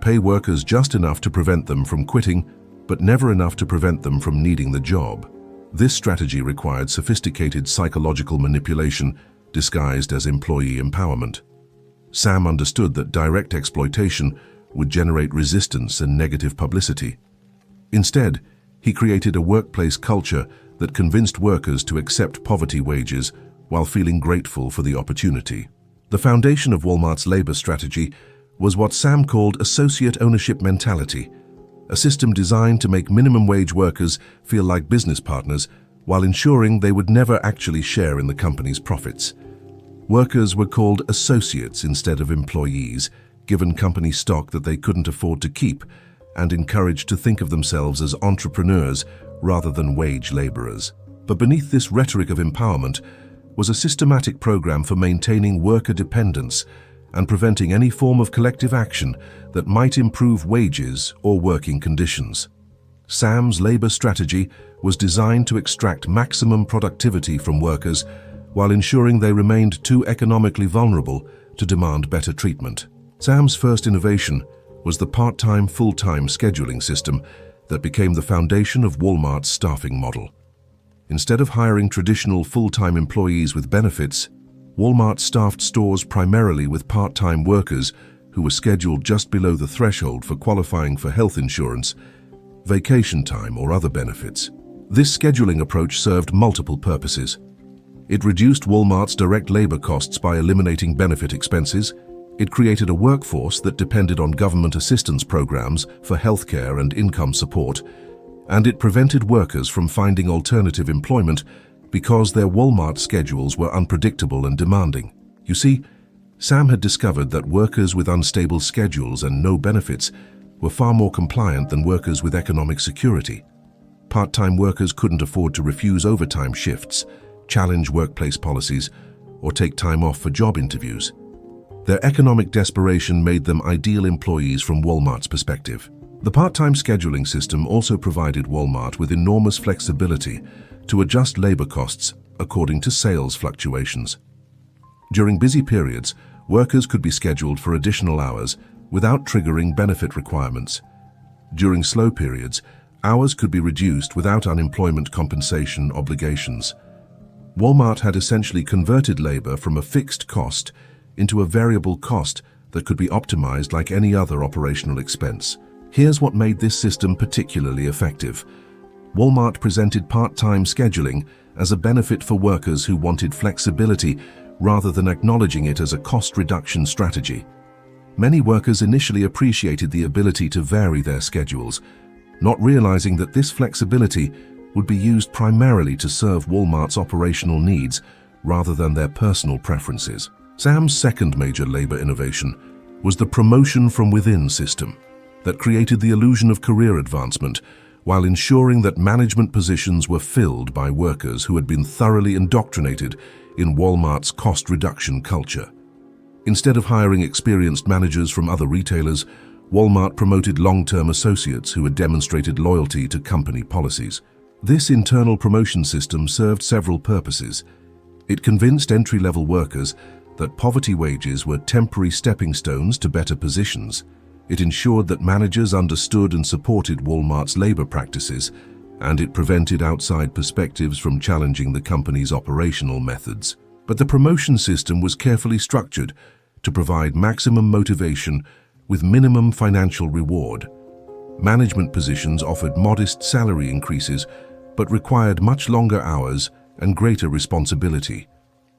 pay workers just enough to prevent them from quitting, but never enough to prevent them from needing the job. This strategy required sophisticated psychological manipulation disguised as employee empowerment. Sam understood that direct exploitation would generate resistance and negative publicity. Instead, he created a workplace culture that convinced workers to accept poverty wages while feeling grateful for the opportunity. The foundation of Walmart's labor strategy was what Sam called associate ownership mentality, a system designed to make minimum wage workers feel like business partners while ensuring they would never actually share in the company's profits. Workers were called associates instead of employees, given company stock that they couldn't afford to keep, and encouraged to think of themselves as entrepreneurs rather than wage laborers. But beneath this rhetoric of empowerment was a systematic program for maintaining worker dependence and preventing any form of collective action that might improve wages or working conditions. Sam's labor strategy was designed to extract maximum productivity from workers while ensuring they remained too economically vulnerable to demand better treatment. Sam's first innovation was the part-time, full-time scheduling system that became the foundation of Walmart's staffing model. Instead of hiring traditional full-time employees with benefits, Walmart staffed stores primarily with part-time workers who were scheduled just below the threshold for qualifying for health insurance, vacation time, or other benefits. This scheduling approach served multiple purposes. It reduced Walmart's direct labor costs by eliminating benefit expenses. It created a workforce that depended on government assistance programs for healthcare and income support, and it prevented workers from finding alternative employment because their Walmart schedules were unpredictable and demanding. You see, Sam had discovered that workers with unstable schedules and no benefits were far more compliant than workers with economic security. Part-time workers couldn't afford to refuse overtime shifts, challenge workplace policies, or take time off for job interviews. Their economic desperation made them ideal employees from Walmart's perspective. The part-time scheduling system also provided Walmart with enormous flexibility to adjust labor costs according to sales fluctuations. During busy periods, workers could be scheduled for additional hours without triggering benefit requirements. During slow periods, hours could be reduced without unemployment compensation obligations. Walmart had essentially converted labor from a fixed cost into a variable cost that could be optimized like any other operational expense. Here's what made this system particularly effective. Walmart presented part-time scheduling as a benefit for workers who wanted flexibility rather than acknowledging it as a cost reduction strategy. Many workers initially appreciated the ability to vary their schedules, not realizing that this flexibility would be used primarily to serve Walmart's operational needs rather than their personal preferences. Sam's second major labor innovation was the promotion from within system that created the illusion of career advancement while ensuring that management positions were filled by workers who had been thoroughly indoctrinated in Walmart's cost reduction culture. Instead of hiring experienced managers from other retailers, Walmart promoted long-term associates who had demonstrated loyalty to company policies. This internal promotion system served several purposes. It convinced entry-level workers that poverty wages were temporary stepping stones to better positions. It ensured that managers understood and supported Walmart's labor practices, and it prevented outside perspectives from challenging the company's operational methods. But the promotion system was carefully structured to provide maximum motivation with minimum financial reward. Management positions offered modest salary increases, but required much longer hours and greater responsibility.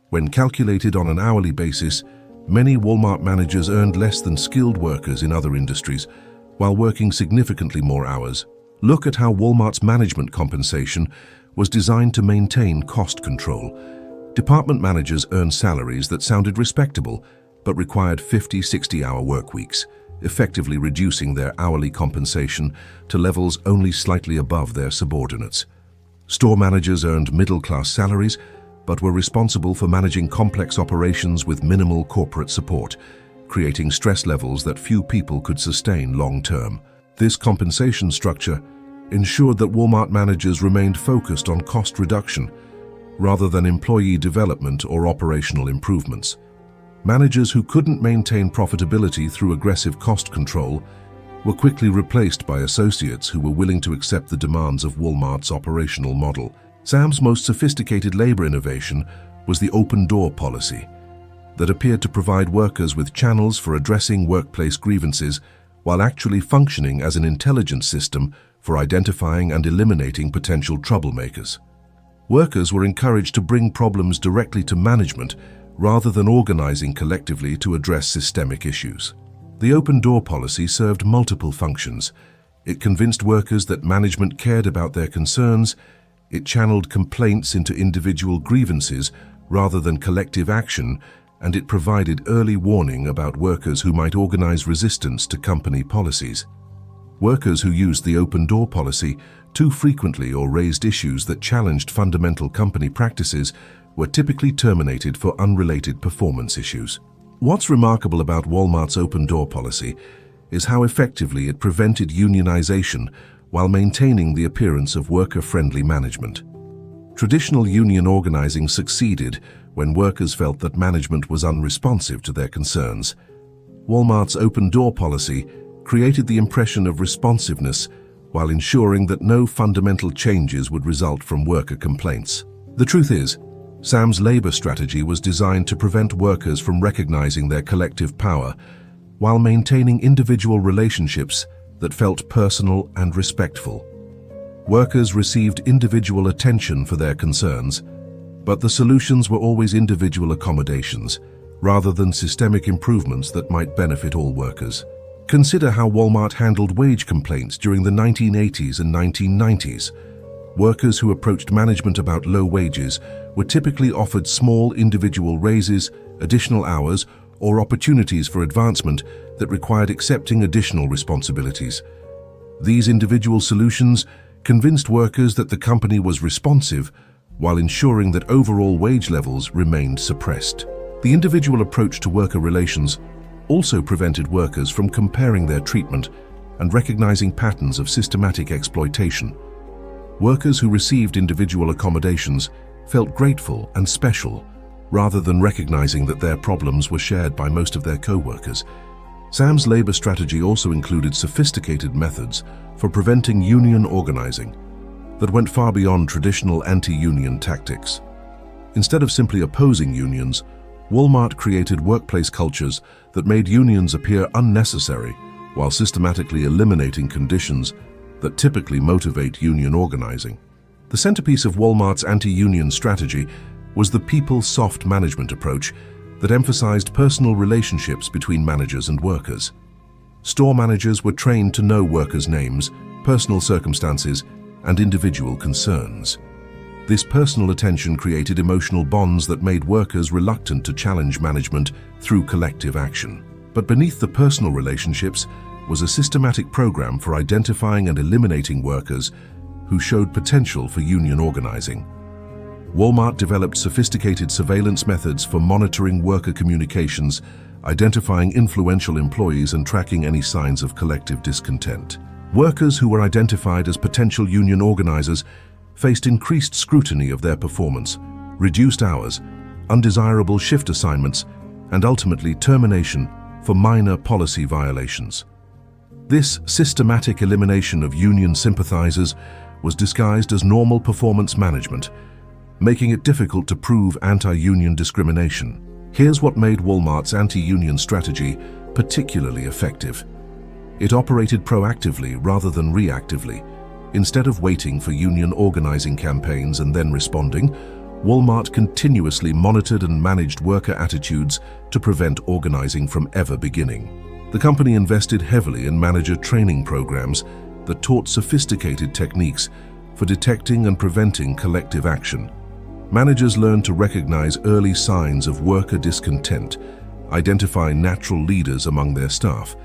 When calculated on an hourly basis, many Walmart managers earned less than skilled workers in other industries, while working significantly more hours. Look at how Walmart's management compensation was designed to maintain cost control. Department managers earned salaries that sounded respectable, but required 50-60-hour work weeks, effectively reducing their hourly compensation to levels only slightly above their subordinates. Store managers earned middle-class salaries, but were responsible for managing complex operations with minimal corporate support, creating stress levels that few people could sustain long-term. This compensation structure ensured that Walmart managers remained focused on cost reduction rather than employee development or operational improvements. Managers who couldn't maintain profitability through aggressive cost control were quickly replaced by associates who were willing to accept the demands of Walmart's operational model. Sam's most sophisticated labor innovation was the open door policy that appeared to provide workers with channels for addressing workplace grievances while actually functioning as an intelligence system for identifying and eliminating potential troublemakers. Workers were encouraged to bring problems directly to management rather than organizing collectively to address systemic issues. The open door policy served multiple functions. It convinced workers that management cared about their concerns. It channeled complaints into individual grievances rather than collective action, and it provided early warning about workers who might organize resistance to company policies. Workers who used the open door policy too frequently or raised issues that challenged fundamental company practices were typically terminated for unrelated performance issues. What's remarkable about Walmart's open door policy is how effectively it prevented unionization while maintaining the appearance of worker-friendly management. Traditional union organizing succeeded when workers felt that management was unresponsive to their concerns. Walmart's open door policy created the impression of responsiveness while ensuring that no fundamental changes would result from worker complaints. The truth is, Sam's labor strategy was designed to prevent workers from recognizing their collective power while maintaining individual relationships that felt personal and respectful. Workers received individual attention for their concerns, but the solutions were always individual accommodations rather than systemic improvements that might benefit all workers. Consider how Walmart handled wage complaints during the 1980s and 1990s. Workers who approached management about low wages were typically offered small individual raises, additional hours, or opportunities for advancement that required accepting additional responsibilities. These individual solutions convinced workers that the company was responsive while ensuring that overall wage levels remained suppressed. The individual approach to worker relations also prevented workers from comparing their treatment and recognizing patterns of systematic exploitation. Workers who received individual accommodations felt grateful and special, rather than recognizing that their problems were shared by most of their co-workers. Sam's labor strategy also included sophisticated methods for preventing union organizing that went far beyond traditional anti-union tactics. Instead of simply opposing unions, Walmart created workplace cultures that made unions appear unnecessary while systematically eliminating conditions that typically motivate union organizing. The centerpiece of Walmart's anti-union strategy was the people-soft management approach that emphasized personal relationships between managers and workers. Store managers were trained to know workers' names, personal circumstances, and individual concerns. This personal attention created emotional bonds that made workers reluctant to challenge management through collective action. But beneath the personal relationships was a systematic program for identifying and eliminating workers who showed potential for union organizing. Walmart developed sophisticated surveillance methods for monitoring worker communications, identifying influential employees and tracking any signs of collective discontent. Workers who were identified as potential union organizers faced increased scrutiny of their performance, reduced hours, undesirable shift assignments, and ultimately termination for minor policy violations. This systematic elimination of union sympathizers was disguised as normal performance management, making it difficult to prove anti-union discrimination. Here's what made Walmart's anti-union strategy particularly effective. It operated proactively rather than reactively. Instead of waiting for union organizing campaigns and then responding, Walmart continuously monitored and managed worker attitudes to prevent organizing from ever beginning. The company invested heavily in manager training programs that taught sophisticated techniques for detecting and preventing collective action. Managers learned to recognize early signs of worker discontent, identify natural leaders among their staff,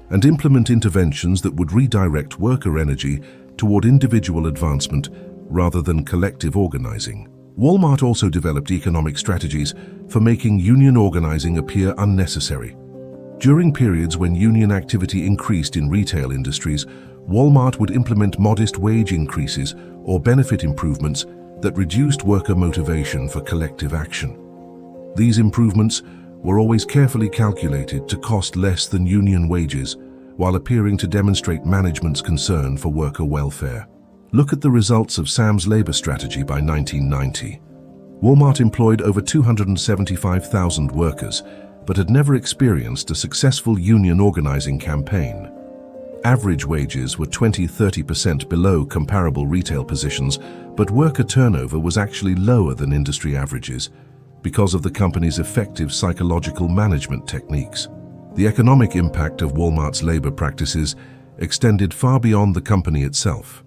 and implement interventions that would redirect worker energy toward individual advancement rather than collective organizing. Walmart also developed economic strategies for making union organizing appear unnecessary. During periods when union activity increased in retail industries, Walmart would implement modest wage increases or benefit improvements that reduced worker motivation for collective action. These improvements were always carefully calculated to cost less than union wages, while appearing to demonstrate management's concern for worker welfare. Look at the results of Sam's labor strategy by 1990. Walmart employed over 275,000 workers, but had never experienced a successful union organizing campaign. Average wages were 20–30% below comparable retail positions, but worker turnover was actually lower than industry averages because of the company's effective psychological management techniques. The economic impact of Walmart's labor practices extended far beyond the company itself.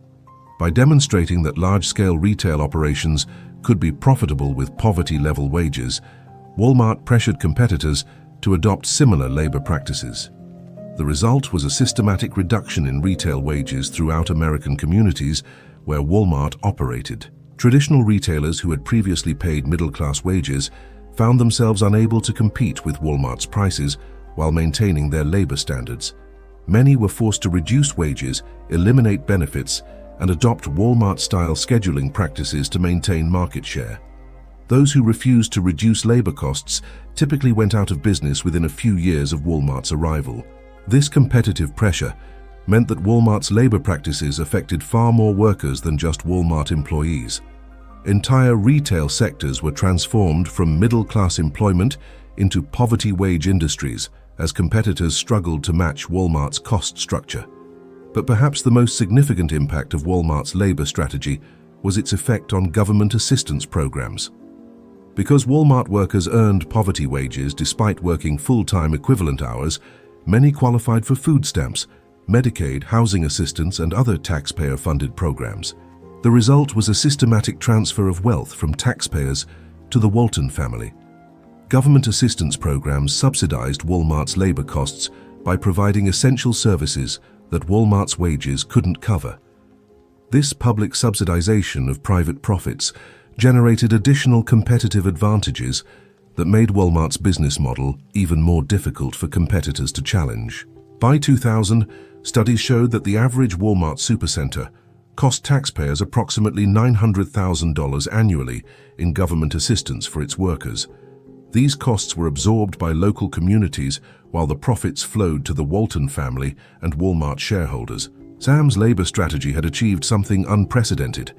By demonstrating that large-scale retail operations could be profitable with poverty-level wages, Walmart pressured competitors to adopt similar labor practices. The result was a systematic reduction in retail wages throughout American communities where Walmart operated. Traditional retailers who had previously paid middle-class wages found themselves unable to compete with Walmart's prices while maintaining their labor standards. Many were forced to reduce wages, eliminate benefits, and adopt Walmart-style scheduling practices to maintain market share. Those who refused to reduce labor costs typically went out of business within a few years of Walmart's arrival. This competitive pressure meant that Walmart's labor practices affected far more workers than just Walmart employees. Entire retail sectors were transformed from middle-class employment into poverty-wage industries as competitors struggled to match Walmart's cost structure. But perhaps the most significant impact of Walmart's labor strategy was its effect on government assistance programs. Because Walmart workers earned poverty wages despite working full-time equivalent hours, many qualified for food stamps, Medicaid, housing assistance, and other taxpayer-funded programs. The result was a systematic transfer of wealth from taxpayers to the Walton family. Government assistance programs subsidized Walmart's labor costs by providing essential services that Walmart's wages couldn't cover. This public subsidization of private profits generated additional competitive advantages that made Walmart's business model even more difficult for competitors to challenge. By 2000, studies showed that the average Walmart supercenter cost taxpayers approximately $900,000 annually in government assistance for its workers. These costs were absorbed by local communities while the profits flowed to the Walton family and Walmart shareholders. Sam's labor strategy had achieved something unprecedented.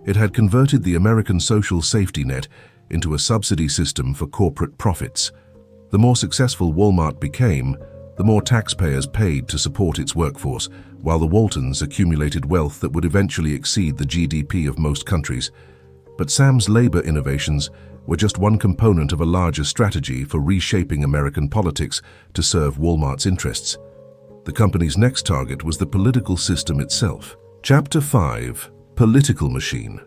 It had converted the American social safety net into a subsidy system for corporate profits. The more successful Walmart became, the more taxpayers paid to support its workforce, while the Waltons accumulated wealth that would eventually exceed the GDP of most countries. But Sam's labor innovations were just one component of a larger strategy for reshaping American politics to serve Walmart's interests. The company's next target was the political system itself. Chapter 5: Political Machine.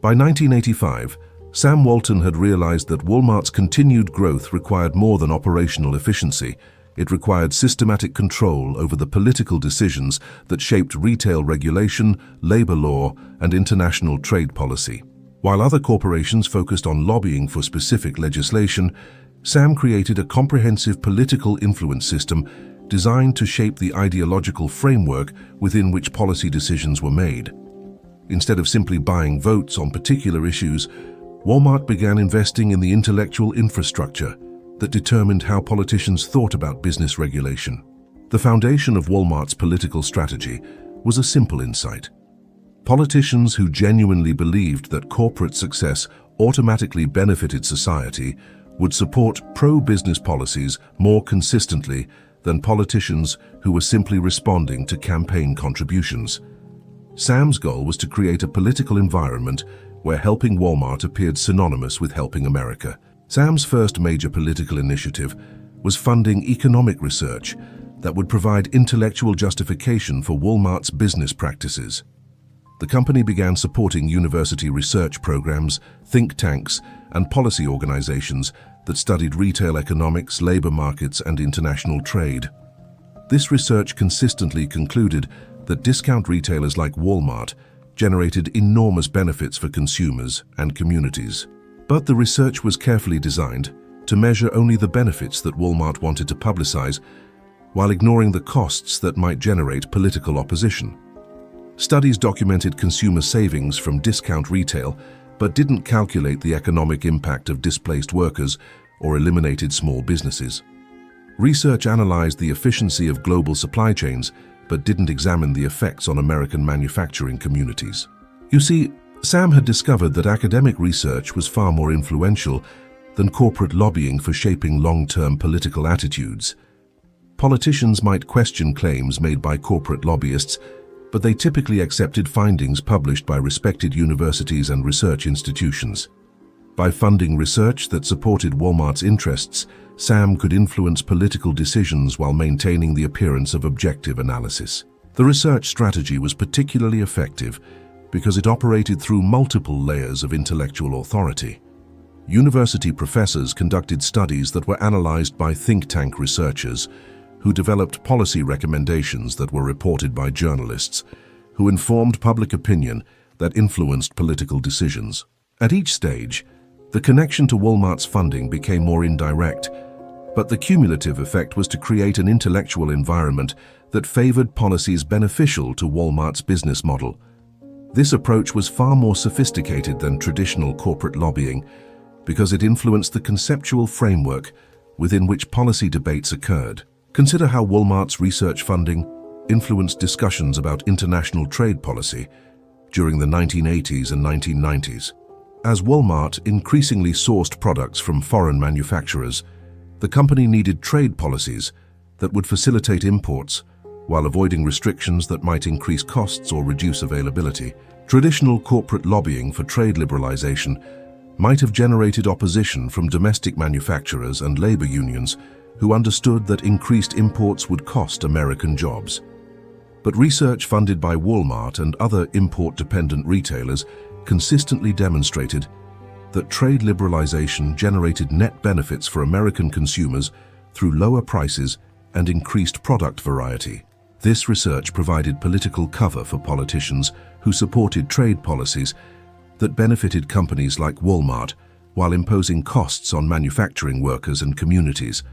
By 1985, Sam Walton had realized that Walmart's continued growth required more than operational efficiency. It required systematic control over the political decisions that shaped retail regulation, labor law, and international trade policy. While other corporations focused on lobbying for specific legislation, Sam created a comprehensive political influence system designed to shape the ideological framework within which policy decisions were made. Instead of simply buying votes on particular issues, Walmart began investing in the intellectual infrastructure that determined how politicians thought about business regulation. The foundation of Walmart's political strategy was a simple insight. Politicians who genuinely believed that corporate success automatically benefited society would support pro-business policies more consistently than politicians who were simply responding to campaign contributions. Sam's goal was to create a political environment where helping Walmart appeared synonymous with helping America. Sam's first major political initiative was funding economic research that would provide intellectual justification for Walmart's business practices. The company began supporting university research programs, think tanks, and policy organizations that studied retail economics, labor markets, and international trade. This research consistently concluded that discount retailers like Walmart generated enormous benefits for consumers and communities. But the research was carefully designed to measure only the benefits that Walmart wanted to publicize, while ignoring the costs that might generate political opposition. Studies documented consumer savings from discount retail, but didn't calculate the economic impact of displaced workers or eliminated small businesses. Research analyzed the efficiency of global supply chains, but didn't examine the effects on American manufacturing communities. You see, Sam had discovered that academic research was far more influential than corporate lobbying for shaping long-term political attitudes. Politicians might question claims made by corporate lobbyists, but they typically accepted findings published by respected universities and research institutions. By funding research that supported Walmart's interests, Sam could influence political decisions while maintaining the appearance of objective analysis. The research strategy was particularly effective because it operated through multiple layers of intellectual authority. University professors conducted studies that were analyzed by think tank researchers, who developed policy recommendations that were reported by journalists, who informed public opinion that influenced political decisions. At each stage, the connection to Walmart's funding became more indirect, but the cumulative effect was to create an intellectual environment that favored policies beneficial to Walmart's business model. This approach was far more sophisticated than traditional corporate lobbying because it influenced the conceptual framework within which policy debates occurred. Consider how Walmart's research funding influenced discussions about international trade policy during the 1980s and 1990s. As Walmart increasingly sourced products from foreign manufacturers, the company needed trade policies that would facilitate imports while avoiding restrictions that might increase costs or reduce availability. Traditional corporate lobbying for trade liberalization might have generated opposition from domestic manufacturers and labor unions who understood that increased imports would cost American jobs. But research funded by Walmart and other import-dependent retailers consistently demonstrated that trade liberalization generated net benefits for American consumers through lower prices and increased product variety. This research provided political cover for politicians who supported trade policies that benefited companies like Walmart while imposing costs on manufacturing workers and communities.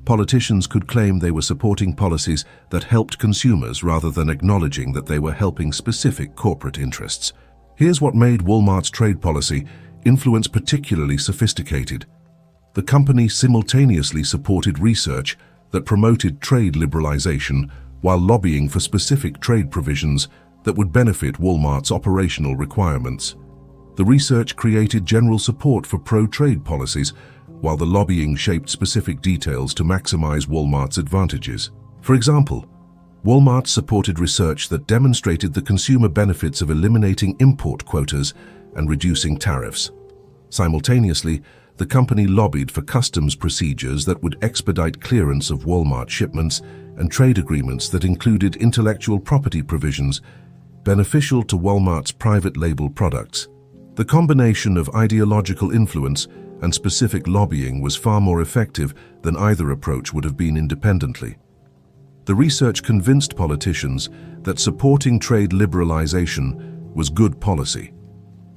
Politicians could claim they were supporting policies that helped consumers rather than acknowledging that they were helping specific corporate interests. Here's what made Walmart's trade policy influence particularly sophisticated. The company simultaneously supported research that promoted trade liberalization while lobbying for specific trade provisions that would benefit Walmart's operational requirements. The research created general support for pro-trade policies, while the lobbying shaped specific details to maximize Walmart's advantages. For example, Walmart supported research that demonstrated the consumer benefits of eliminating import quotas and reducing tariffs. Simultaneously, the company lobbied for customs procedures that would expedite clearance of Walmart shipments and trade agreements that included intellectual property provisions beneficial to Walmart's private label products. The combination of ideological influence and specific lobbying was far more effective than either approach would have been independently. The research convinced politicians that supporting trade liberalization was good policy,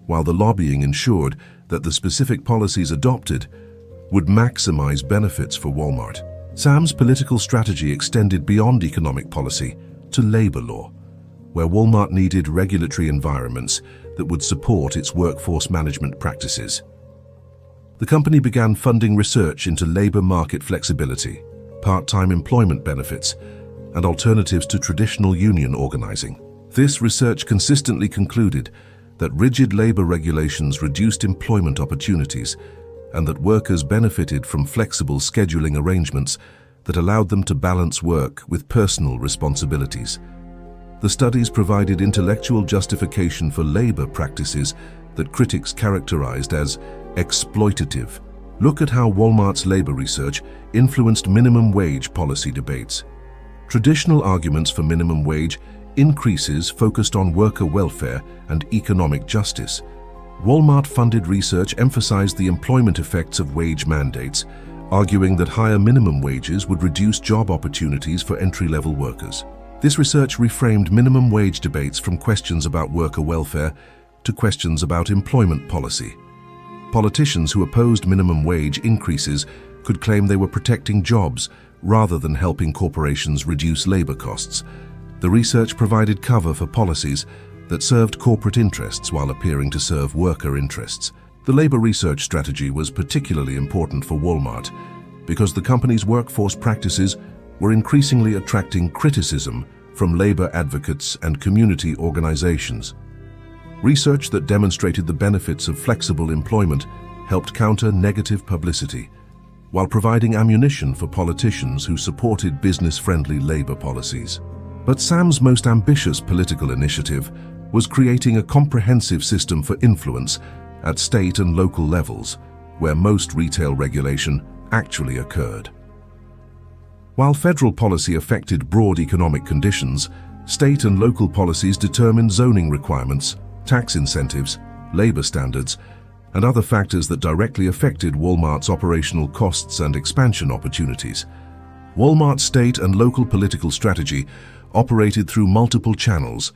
while the lobbying ensured that the specific policies adopted would maximize benefits for Walmart. Sam's political strategy extended beyond economic policy to labor law, where Walmart needed regulatory environments that would support its workforce management practices. The company began funding research into labor market flexibility, part-time employment benefits, and alternatives to traditional union organizing. This research consistently concluded that rigid labor regulations reduced employment opportunities and that workers benefited from flexible scheduling arrangements that allowed them to balance work with personal responsibilities. The studies provided intellectual justification for labor practices that critics characterized as exploitative. Look at how Walmart's labor research influenced minimum wage policy debates. Traditional arguments for minimum wage increases focused on worker welfare and economic justice. Walmart-funded research emphasized the employment effects of wage mandates, arguing that higher minimum wages would reduce job opportunities for entry-level workers. This research reframed minimum wage debates from questions about worker welfare to questions about employment policy. Politicians who opposed minimum wage increases could claim they were protecting jobs rather than helping corporations reduce labor costs. The research provided cover for policies that served corporate interests while appearing to serve worker interests. The labor research strategy was particularly important for Walmart because the company's workforce practices were increasingly attracting criticism from labor advocates and community organizations. Research that demonstrated the benefits of flexible employment helped counter negative publicity, while providing ammunition for politicians who supported business-friendly labor policies. But Sam's most ambitious political initiative was creating a comprehensive system for influence at state and local levels, where most retail regulation actually occurred. While federal policy affected broad economic conditions, state and local policies determined zoning requirements, tax incentives, labor standards, and other factors that directly affected Walmart's operational costs and expansion opportunities. Walmart's state and local political strategy operated through multiple channels: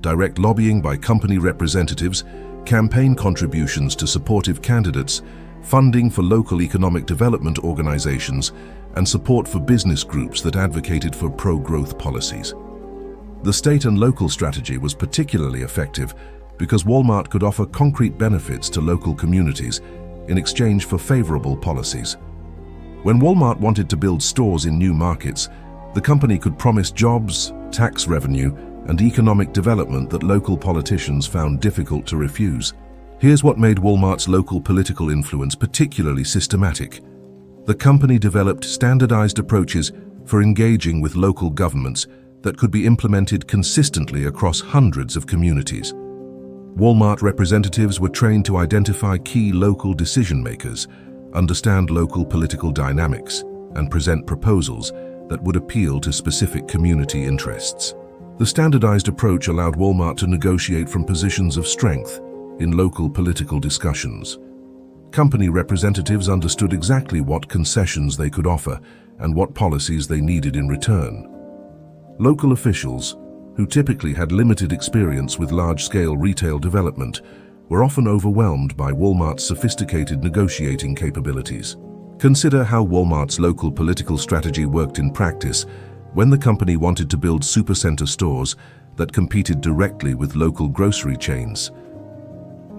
direct lobbying by company representatives, campaign contributions to supportive candidates, funding for local economic development organizations, and support for business groups that advocated for pro-growth policies. The state and local strategy was particularly effective because Walmart could offer concrete benefits to local communities in exchange for favorable policies. When Walmart wanted to build stores in new markets, the company could promise jobs, tax revenue, and economic development that local politicians found difficult to refuse. Here's what made Walmart's local political influence particularly systematic. The company developed standardized approaches for engaging with local governments that could be implemented consistently across hundreds of communities. Walmart representatives were trained to identify key local decision-makers, understand local political dynamics, and present proposals that would appeal to specific community interests. The standardized approach allowed Walmart to negotiate from positions of strength in local political discussions. Company representatives understood exactly what concessions they could offer and what policies they needed in return. Local officials, who typically had limited experience with large-scale retail development, were often overwhelmed by Walmart's sophisticated negotiating capabilities. Consider how Walmart's local political strategy worked in practice when the company wanted to build supercenter stores that competed directly with local grocery chains.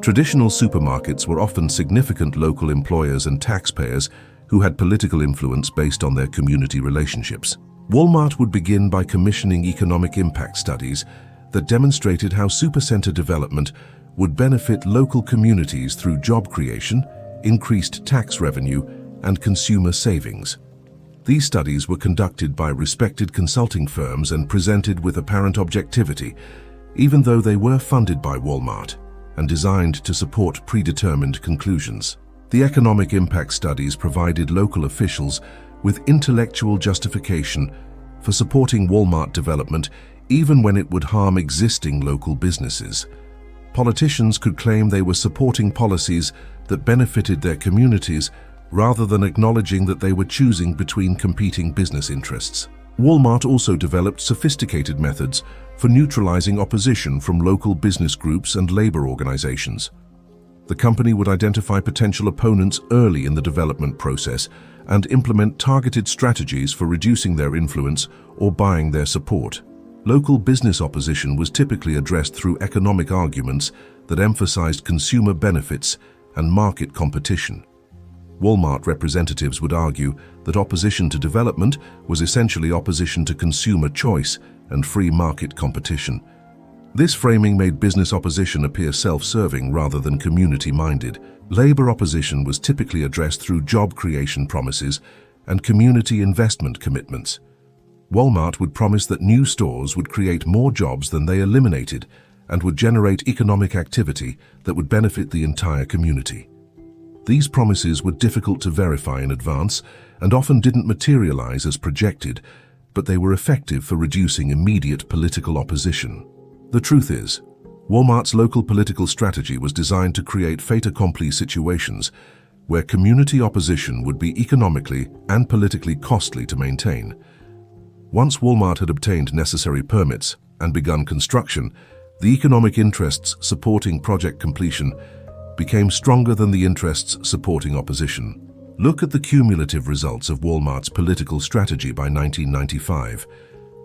Traditional supermarkets were often significant local employers and taxpayers who had political influence based on their community relationships. Walmart would begin by commissioning economic impact studies that demonstrated how supercenter development would benefit local communities through job creation, increased tax revenue, and consumer savings. These studies were conducted by respected consulting firms and presented with apparent objectivity, even though they were funded by Walmart and designed to support predetermined conclusions. The economic impact studies provided local officials with intellectual justification for supporting Walmart development even when it would harm existing local businesses. Politicians could claim they were supporting policies that benefited their communities rather than acknowledging that they were choosing between competing business interests. Walmart also developed sophisticated methods for neutralizing opposition from local business groups and labor organizations. The company would identify potential opponents early in the development process and implement targeted strategies for reducing their influence or buying their support. Local business opposition was typically addressed through economic arguments that emphasized consumer benefits and market competition. Walmart representatives would argue that opposition to development was essentially opposition to consumer choice and free market competition. This framing made business opposition appear self-serving rather than community-minded. Labor opposition was typically addressed through job creation promises and community investment commitments. Walmart would promise that new stores would create more jobs than they eliminated and would generate economic activity that would benefit the entire community. These promises were difficult to verify in advance and often didn't materialize as projected, but they were effective for reducing immediate political opposition. The truth is, Walmart's local political strategy was designed to create fait accompli situations where community opposition would be economically and politically costly to maintain. Once Walmart had obtained necessary permits and begun construction, the economic interests supporting project completion became stronger than the interests supporting opposition. Look at the cumulative results of Walmart's political strategy by 1995.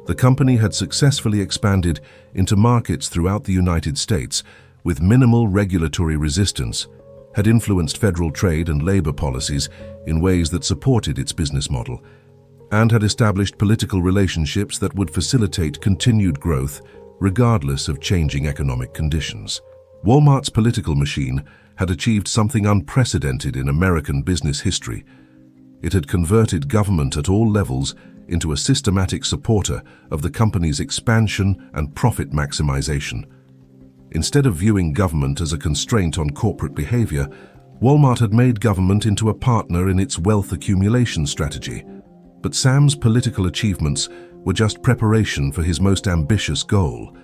The company had successfully expanded into markets throughout the United States with minimal regulatory resistance, had influenced federal trade and labor policies in ways that supported its business model, and had established political relationships that would facilitate continued growth regardless of changing economic conditions. Walmart's political machine had achieved something unprecedented in American business history. It had converted government at all levels into a systematic supporter of the company's expansion and profit maximization. Instead of viewing government as a constraint on corporate behavior, Walmart had made government into a partner in its wealth accumulation strategy. But Sam's political achievements were just preparation for his most ambitious goal: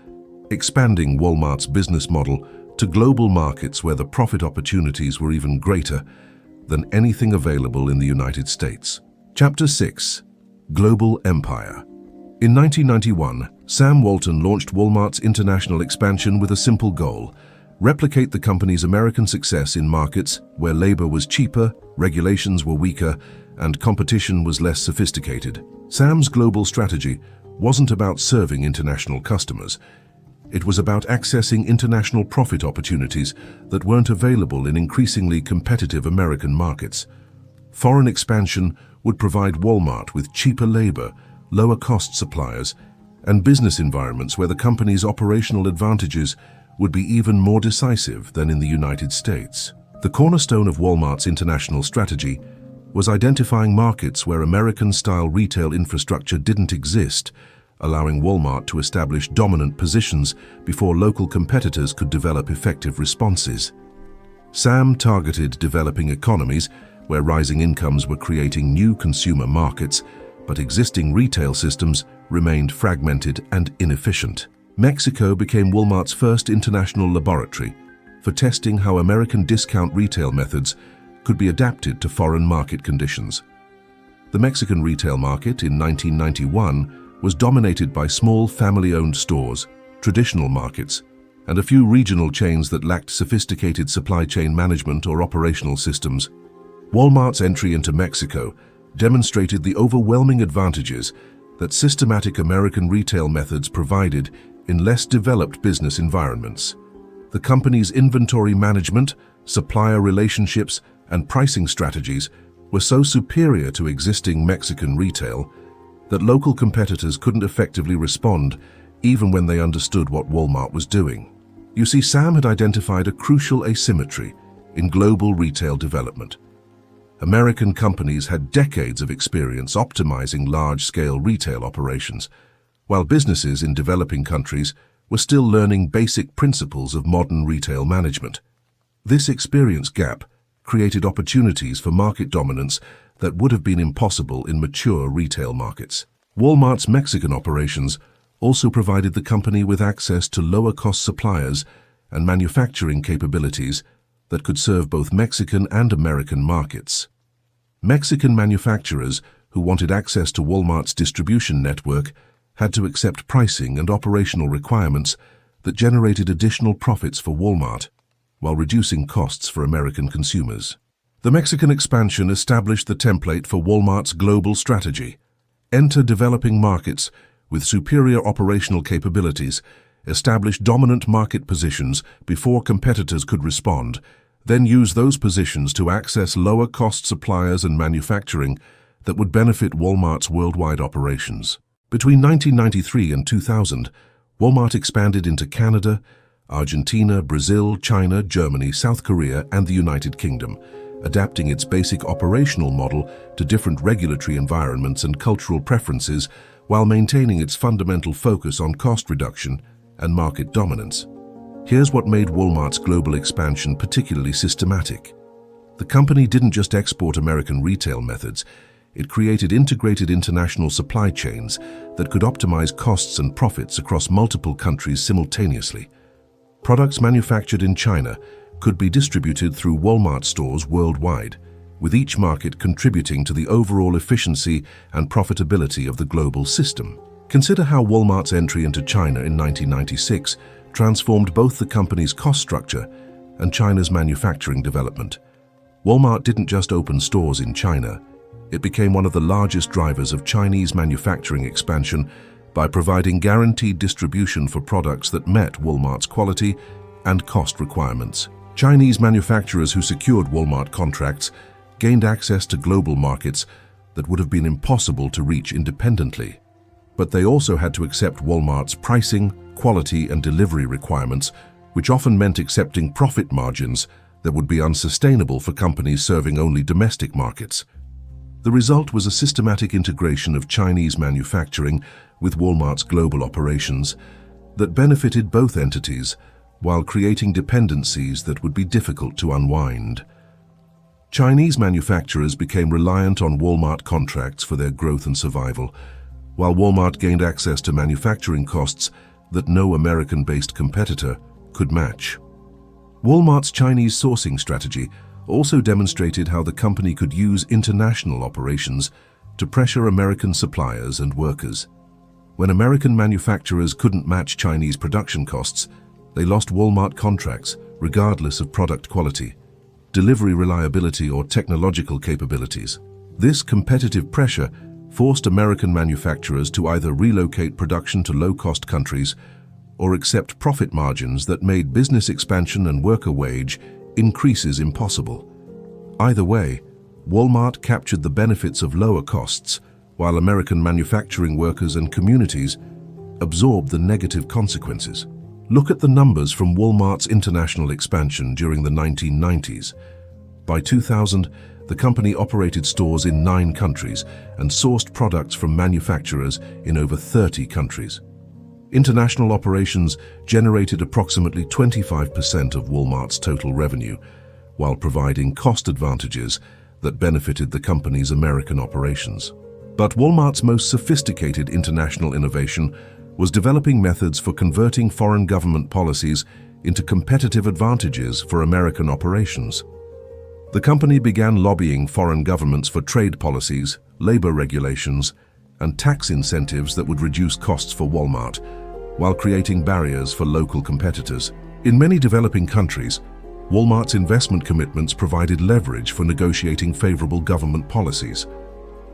expanding Walmart's business model to global markets where the profit opportunities were even greater than anything available in the United States. Chapter 6. Global Empire. In 1991, Sam Walton launched Walmart's international expansion with a simple goal: replicate the company's American success in markets where labor was cheaper, regulations were weaker, and competition was less sophisticated. Sam's global strategy wasn't about serving international customers. It was about accessing international profit opportunities that weren't available in increasingly competitive American markets. Foreign expansion would provide Walmart with cheaper labor, lower-cost suppliers, and business environments where the company's operational advantages would be even more decisive than in the United States. The cornerstone of Walmart's international strategy was identifying markets where American-style retail infrastructure didn't exist, allowing Walmart to establish dominant positions before local competitors could develop effective responses. Sam targeted developing economies where rising incomes were creating new consumer markets, but existing retail systems remained fragmented and inefficient. Mexico became Walmart's first international laboratory for testing how American discount retail methods could be adapted to foreign market conditions. The Mexican retail market in 1991 was dominated by small family-owned stores, traditional markets, and a few regional chains that lacked sophisticated supply chain management or operational systems. Walmart's entry into Mexico demonstrated the overwhelming advantages that systematic American retail methods provided in less developed business environments. The company's inventory management, supplier relationships, and pricing strategies were so superior to existing Mexican retail that local competitors couldn't effectively respond even when they understood what Walmart was doing. You see, Sam had identified a crucial asymmetry in global retail development. American companies had decades of experience optimizing large-scale retail operations, while businesses in developing countries were still learning basic principles of modern retail management. This experience gap created opportunities for market dominance that would have been impossible in mature retail markets. Walmart's Mexican operations also provided the company with access to lower-cost suppliers and manufacturing capabilities that could serve both Mexican and American markets. Mexican manufacturers who wanted access to Walmart's distribution network had to accept pricing and operational requirements that generated additional profits for Walmart, while reducing costs for American consumers. The Mexican expansion established the template for Walmart's global strategy: enter developing markets with superior operational capabilities, establish dominant market positions before competitors could respond, then use those positions to access lower-cost suppliers and manufacturing that would benefit Walmart's worldwide operations. Between 1993 and 2000, Walmart expanded into Canada, Argentina, Brazil, China, Germany, South Korea, and the United Kingdom, adapting its basic operational model to different regulatory environments and cultural preferences while maintaining its fundamental focus on cost reduction and market dominance. Here's what made Walmart's global expansion particularly systematic. The company didn't just export American retail methods, it created integrated international supply chains that could optimize costs and profits across multiple countries simultaneously. Products manufactured in China could be distributed through Walmart stores worldwide, with each market contributing to the overall efficiency and profitability of the global system. Consider how Walmart's entry into China in 1996 transformed both the company's cost structure and China's manufacturing development. Walmart didn't just open stores in China, it became one of the largest drivers of Chinese manufacturing expansion by providing guaranteed distribution for products that met Walmart's quality and cost requirements. Chinese manufacturers who secured Walmart contracts gained access to global markets that would have been impossible to reach independently. But they also had to accept Walmart's pricing, quality, and delivery requirements, which often meant accepting profit margins that would be unsustainable for companies serving only domestic markets. The result was a systematic integration of Chinese manufacturing with Walmart's global operations that benefited both entities while creating dependencies that would be difficult to unwind. Chinese manufacturers became reliant on Walmart contracts for their growth and survival, while Walmart gained access to manufacturing costs that no American-based competitor could match. Walmart's Chinese sourcing strategy also demonstrated how the company could use international operations to pressure American suppliers and workers. When American manufacturers couldn't match Chinese production costs, they lost Walmart contracts regardless of product quality, delivery reliability, or technological capabilities. This competitive pressure forced American manufacturers to either relocate production to low-cost countries or accept profit margins that made business expansion and worker wage increases impossible. Either way, Walmart captured the benefits of lower costs, while American manufacturing workers and communities absorbed the negative consequences. Look at the numbers from Walmart's international expansion during the 1990s. By 2000, the company operated stores in 9 countries and sourced products from manufacturers in over 30 countries. International operations generated approximately 25% of Walmart's total revenue, while providing cost advantages that benefited the company's American operations. But Walmart's most sophisticated international innovation was developing methods for converting foreign government policies into competitive advantages for American operations. The company began lobbying foreign governments for trade policies, labor regulations, and tax incentives that would reduce costs for Walmart, while creating barriers for local competitors. In many developing countries, Walmart's investment commitments provided leverage for negotiating favorable government policies.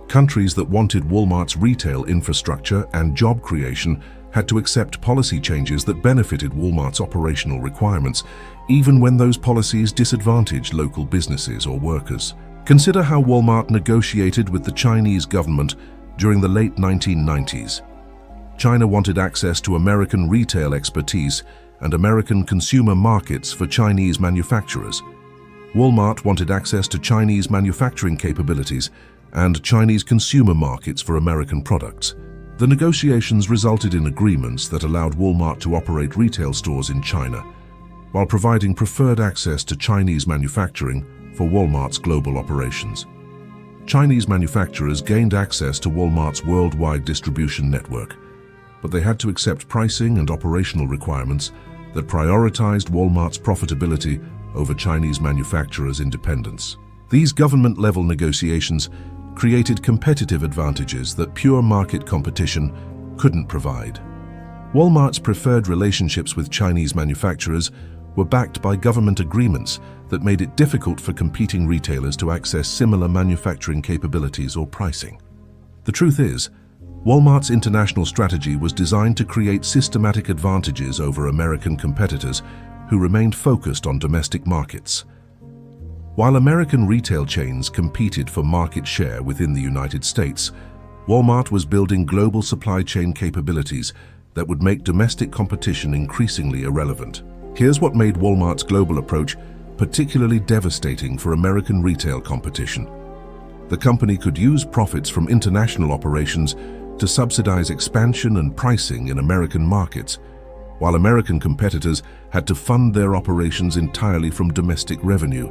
Countries that wanted Walmart's retail infrastructure and job creation had to accept policy changes that benefited Walmart's operational requirements, even when those policies disadvantaged local businesses or workers. Consider how Walmart negotiated with the Chinese government during the late 1990s. China wanted access to American retail expertise and American consumer markets for Chinese manufacturers. Walmart wanted access to Chinese manufacturing capabilities and Chinese consumer markets for American products. The negotiations resulted in agreements that allowed Walmart to operate retail stores in China, while providing preferred access to Chinese manufacturing for Walmart's global operations. Chinese manufacturers gained access to Walmart's worldwide distribution network, but they had to accept pricing and operational requirements that prioritized Walmart's profitability over Chinese manufacturers' independence. These government-level negotiations created competitive advantages that pure market competition couldn't provide. Walmart's preferred relationships with Chinese manufacturers were backed by government agreements that made it difficult for competing retailers to access similar manufacturing capabilities or pricing. The truth is, Walmart's international strategy was designed to create systematic advantages over American competitors who remained focused on domestic markets. While American retail chains competed for market share within the United States, Walmart was building global supply chain capabilities that would make domestic competition increasingly irrelevant. Here's what made Walmart's global approach particularly devastating for American retail competition. The company could use profits from international operations to subsidize expansion and pricing in American markets, while American competitors had to fund their operations entirely from domestic revenue.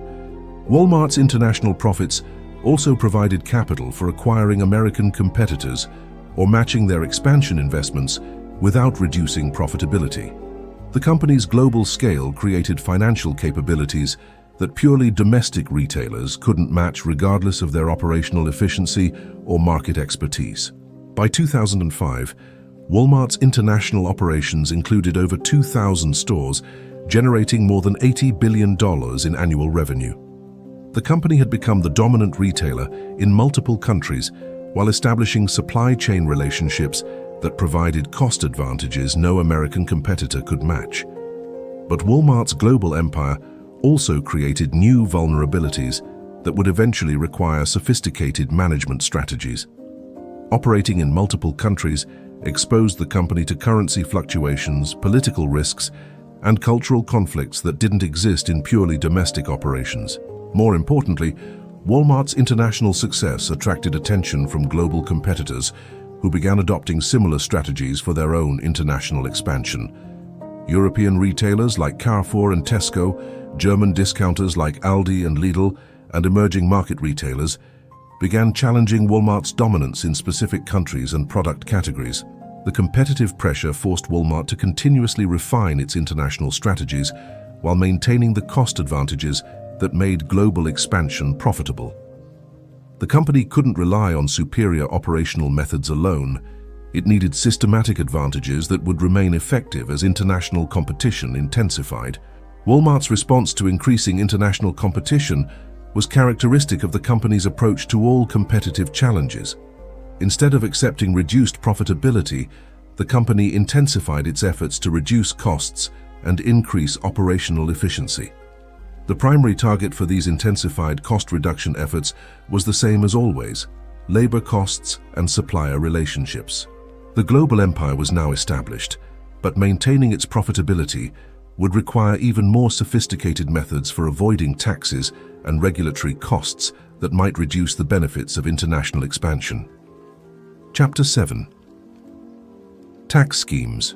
Walmart's international profits also provided capital for acquiring American competitors or matching their expansion investments without reducing profitability. The company's global scale created financial capabilities that purely domestic retailers couldn't match regardless of their operational efficiency or market expertise. By 2005, Walmart's international operations included over 2,000 stores, generating more than $80 billion in annual revenue. The company had become the dominant retailer in multiple countries while establishing supply chain relationships that provided cost advantages no American competitor could match. But Walmart's global empire also created new vulnerabilities that would eventually require sophisticated management strategies. Operating in multiple countries exposed the company to currency fluctuations, political risks, and cultural conflicts that didn't exist in purely domestic operations. More importantly, Walmart's international success attracted attention from global competitors who began adopting similar strategies for their own international expansion. European retailers like Carrefour and Tesco, German discounters like Aldi and Lidl, and emerging market retailers began challenging Walmart's dominance in specific countries and product categories. The competitive pressure forced Walmart to continuously refine its international strategies while maintaining the cost advantages that made global expansion profitable. The company couldn't rely on superior operational methods alone. It needed systematic advantages that would remain effective as international competition intensified. Walmart's response to increasing international competition was characteristic of the company's approach to all competitive challenges. Instead of accepting reduced profitability, the company intensified its efforts to reduce costs and increase operational efficiency. The primary target for these intensified cost reduction efforts was the same as always: labor costs and supplier relationships. The global empire was now established, but maintaining its profitability would require even more sophisticated methods for avoiding taxes and regulatory costs that might reduce the benefits of international expansion. Chapter 7. Tax schemes.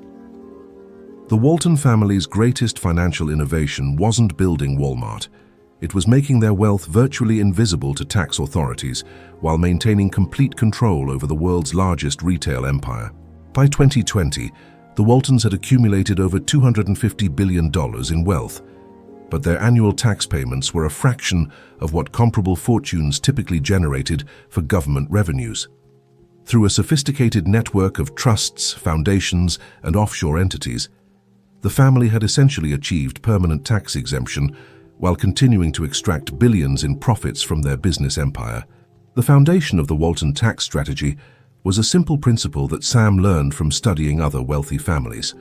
The Walton family's greatest financial innovation wasn't building Walmart. It was making their wealth virtually invisible to tax authorities while maintaining complete control over the world's largest retail empire. By 2020, the Waltons had accumulated over $250 billion in wealth, but their annual tax payments were a fraction of what comparable fortunes typically generated for government revenues. Through a sophisticated network of trusts, foundations, and offshore entities, the family had essentially achieved permanent tax exemption while continuing to extract billions in profits from their business empire. The foundation of the Walton tax strategy was a simple principle that Sam learned from studying other wealthy families.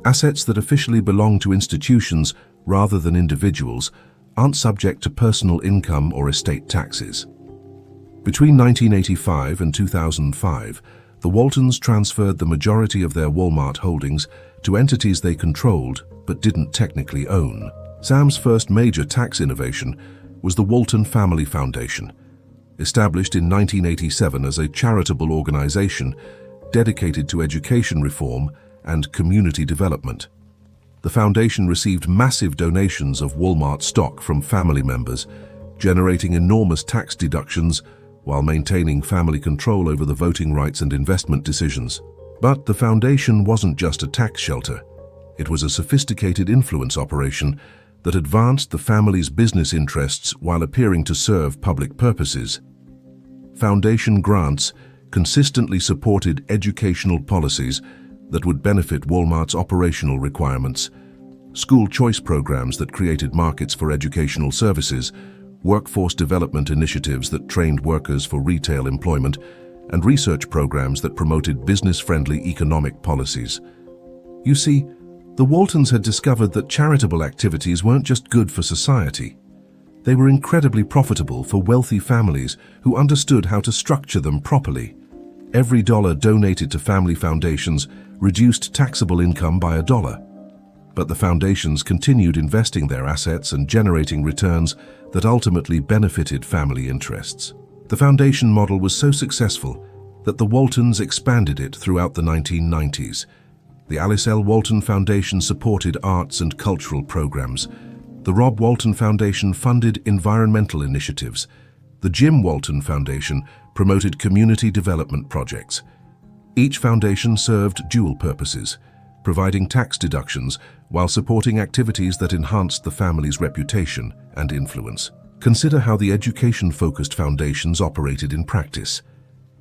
Assets that officially belong to institutions rather than individuals aren't subject to personal income or estate taxes. Between 1985 and 2005, the Waltons transferred the majority of their Walmart holdings to entities they controlled but didn't technically own. Sam's first major tax innovation was the Walton Family Foundation. Established in 1987 as a charitable organization dedicated to education reform and community development. The foundation received massive donations of Walmart stock from family members, generating enormous tax deductions while maintaining family control over the voting rights and investment decisions. But the foundation wasn't just a tax shelter. It was a sophisticated influence operation that advanced the family's business interests while appearing to serve public purposes. Foundation grants consistently supported educational policies that would benefit Walmart's operational requirements, school choice programs that created markets for educational services, workforce development initiatives that trained workers for retail employment, and research programs that promoted business-friendly economic policies. You see, the Waltons had discovered that charitable activities weren't just good for society. They were incredibly profitable for wealthy families who understood how to structure them properly. Every dollar donated to family foundations reduced taxable income by $1. But the foundations continued investing their assets and generating returns that ultimately benefited family interests. The foundation model was so successful that the Waltons expanded it throughout the 1990s. The Alice L. Walton Foundation supported arts and cultural programs. The Rob Walton Foundation funded environmental initiatives. The Jim Walton Foundation promoted community development projects. Each foundation served dual purposes, providing tax deductions while supporting activities that enhanced the family's reputation and influence. Consider how the education-focused foundations operated in practice.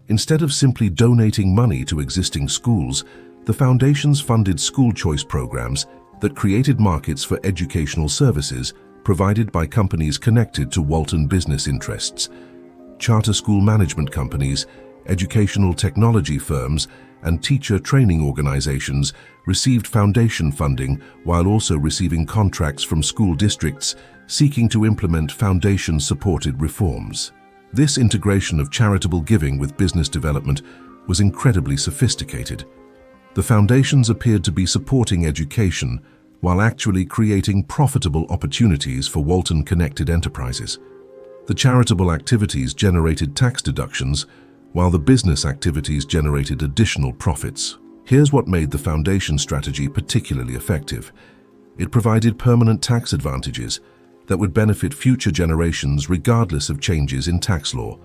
Instead of simply donating money to existing schools, the foundations funded school choice programs that created markets for educational services provided by companies connected to Walton business interests. Charter school management companies, educational technology firms, and teacher training organizations received foundation funding while also receiving contracts from school districts seeking to implement foundation-supported reforms. This integration of charitable giving with business development was incredibly sophisticated. The foundations appeared to be supporting education while actually creating profitable opportunities for Walton-connected enterprises. The charitable activities generated tax deductions, while the business activities generated additional profits. Here's what made the foundation strategy particularly effective. It provided permanent tax advantages that would benefit future generations regardless of changes in tax law.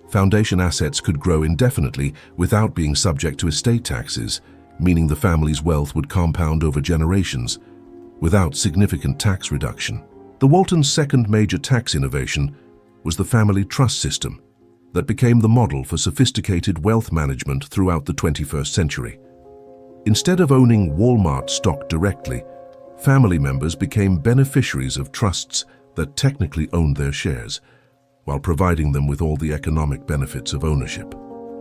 Foundation assets could grow indefinitely without being subject to estate taxes, meaning the family's wealth would compound over generations without significant tax reduction. The Waltons' second major tax innovation was the family trust system that became the model for sophisticated wealth management throughout the 21st century. Instead of owning Walmart stock directly, family members became beneficiaries of trusts that technically owned their shares, while providing them with all the economic benefits of ownership.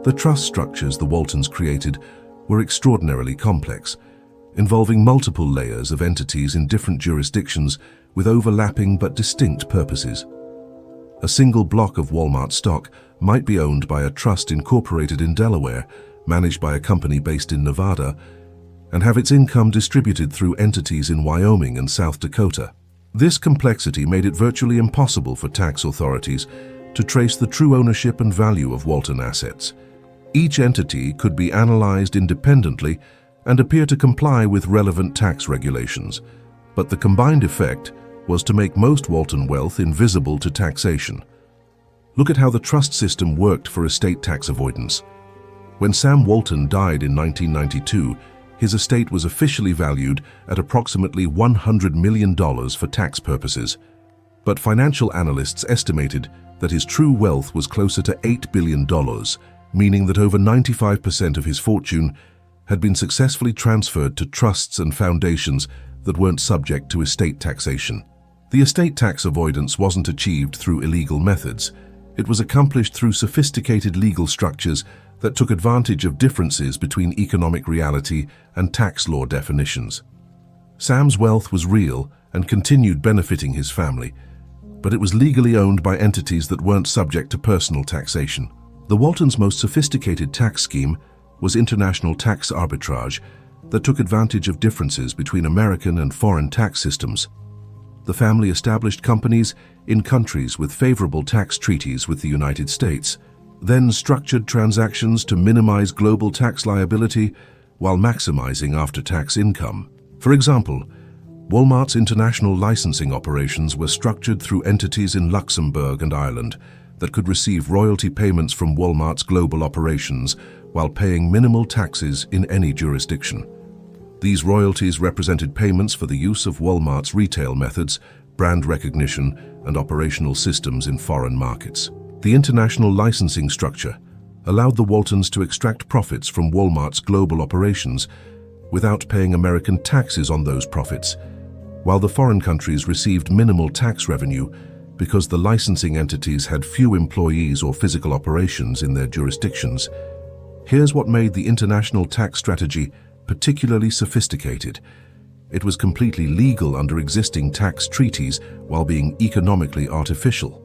The trust structures the Waltons created were extraordinarily complex, involving multiple layers of entities in different jurisdictions with overlapping but distinct purposes. A single block of Walmart stock might be owned by a trust incorporated in Delaware, managed by a company based in Nevada, and have its income distributed through entities in Wyoming and South Dakota. This complexity made it virtually impossible for tax authorities to trace the true ownership and value of Walton assets. Each entity could be analyzed independently and appear to comply with relevant tax regulations, but the combined effect was to make most Walton wealth invisible to taxation. Look at how the trust system worked for estate tax avoidance. When Sam Walton died in 1992, his estate was officially valued at approximately $100 million for tax purposes, but financial analysts estimated that his true wealth was closer to $8 billion, meaning that over 95% of his fortune had been successfully transferred to trusts and foundations that weren't subject to estate taxation. The estate tax avoidance wasn't achieved through illegal methods. It was accomplished through sophisticated legal structures that took advantage of differences between economic reality and tax law definitions. Sam's wealth was real and continued benefiting his family, but it was legally owned by entities that weren't subject to personal taxation. The Waltons' most sophisticated tax scheme was international tax arbitrage that took advantage of differences between American and foreign tax systems. The family established companies in countries with favorable tax treaties with the United States, then structured transactions to minimize global tax liability while maximizing after-tax income. For example, Walmart's international licensing operations were structured through entities in Luxembourg and Ireland that could receive royalty payments from Walmart's global operations while paying minimal taxes in any jurisdiction. These royalties represented payments for the use of Walmart's retail methods, brand recognition, and operational systems in foreign markets. The international licensing structure allowed the Waltons to extract profits from Walmart's global operations without paying American taxes on those profits, while the foreign countries received minimal tax revenue because the licensing entities had few employees or physical operations in their jurisdictions. Here's what made the international tax strategy particularly sophisticated. It was completely legal under existing tax treaties while being economically artificial.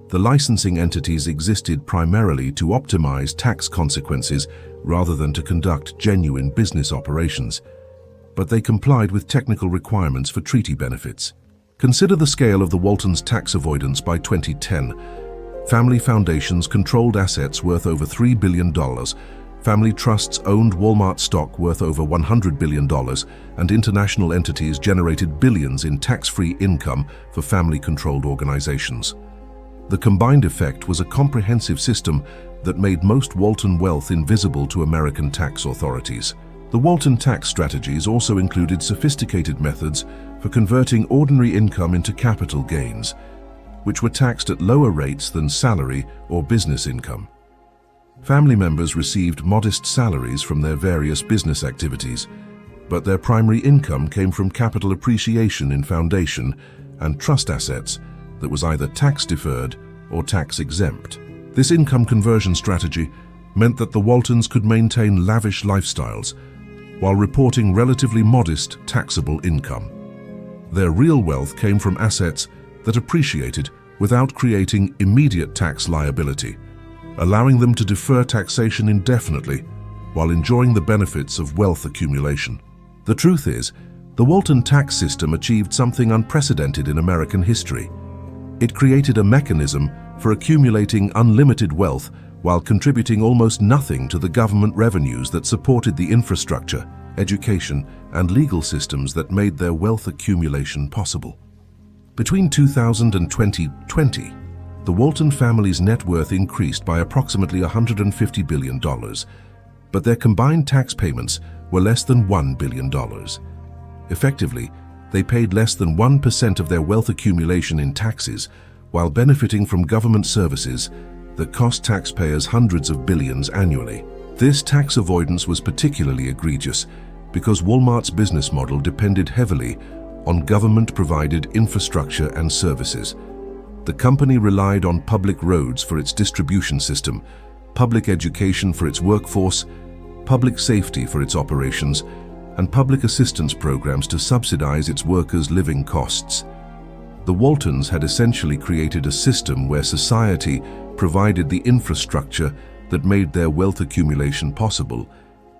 The licensing entities existed primarily to optimize tax consequences rather than to conduct genuine business operations, but they complied with technical requirements for treaty benefits. Consider the scale of the Waltons' tax avoidance by 2010. Family foundations controlled assets worth over $3 billion, family trusts owned Walmart stock worth over $100 billion, and international entities generated billions in tax-free income for family-controlled organizations. The combined effect was a comprehensive system that made most Walton wealth invisible to American tax authorities. The Walton tax strategies also included sophisticated methods for converting ordinary income into capital gains, which were taxed at lower rates than salary or business income. Family members received modest salaries from their various business activities, but their primary income came from capital appreciation in foundation and trust assets that was either tax-deferred or tax-exempt. This income conversion strategy meant that the Waltons could maintain lavish lifestyles while reporting relatively modest taxable income. Their real wealth came from assets that appreciated without creating immediate tax liability, allowing them to defer taxation indefinitely while enjoying the benefits of wealth accumulation. The truth is, the Walton tax system achieved something unprecedented in American history. It created a mechanism for accumulating unlimited wealth while contributing almost nothing to the government revenues that supported the infrastructure, education, and legal systems that made their wealth accumulation possible. Between 2000 and 2020, the Walton family's net worth increased by approximately $150 billion, but their combined tax payments were less than $1 billion. Effectively, they paid less than 1% of their wealth accumulation in taxes while benefiting from government services that cost taxpayers hundreds of billions annually. This tax avoidance was particularly egregious because Walmart's business model depended heavily on government-provided infrastructure and services. The company relied on public roads for its distribution system, public education for its workforce, public safety for its operations, and public assistance programs to subsidize its workers' living costs. The Waltons had essentially created a system where society provided the infrastructure that made their wealth accumulation possible,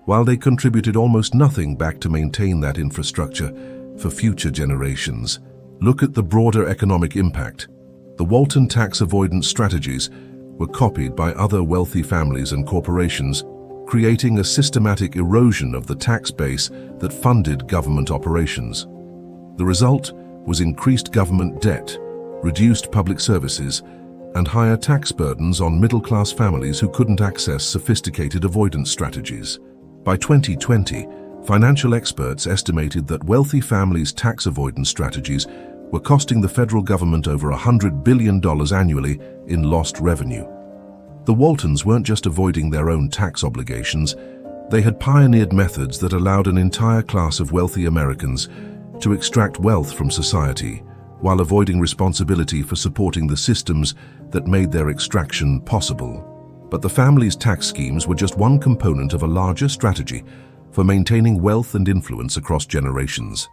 while they contributed almost nothing back to maintain that infrastructure for future generations. Look at the broader economic impact. The Walton tax avoidance strategies were copied by other wealthy families and corporations, creating a systematic erosion of the tax base that funded government operations. The result was increased government debt, reduced public services, and higher tax burdens on middle-class families who couldn't access sophisticated avoidance strategies. By 2020, financial experts estimated that wealthy families' tax avoidance strategies were costing the federal government over $100 billion annually in lost revenue. The Waltons weren't just avoiding their own tax obligations, they had pioneered methods that allowed an entire class of wealthy Americans to extract wealth from society, while avoiding responsibility for supporting the systems that made their extraction possible. But the family's tax schemes were just one component of a larger strategy for maintaining wealth and influence across generations.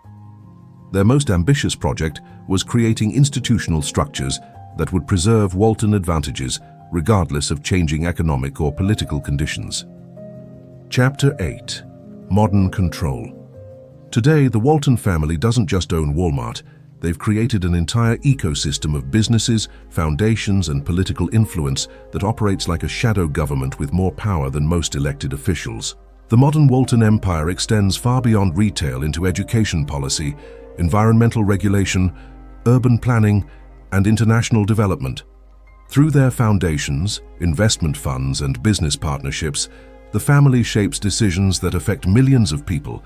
Their most ambitious project was creating institutional structures that would preserve Walton advantages regardless of changing economic or political conditions. Chapter 8. Modern Control. Today, the Walton family doesn't just own Walmart. They've created an entire ecosystem of businesses, foundations, and political influence that operates like a shadow government with more power than most elected officials. The modern Walton empire extends far beyond retail into education policy, environmental regulation, urban planning, and international development. Through their foundations, investment funds, and business partnerships, the family shapes decisions that affect millions of people,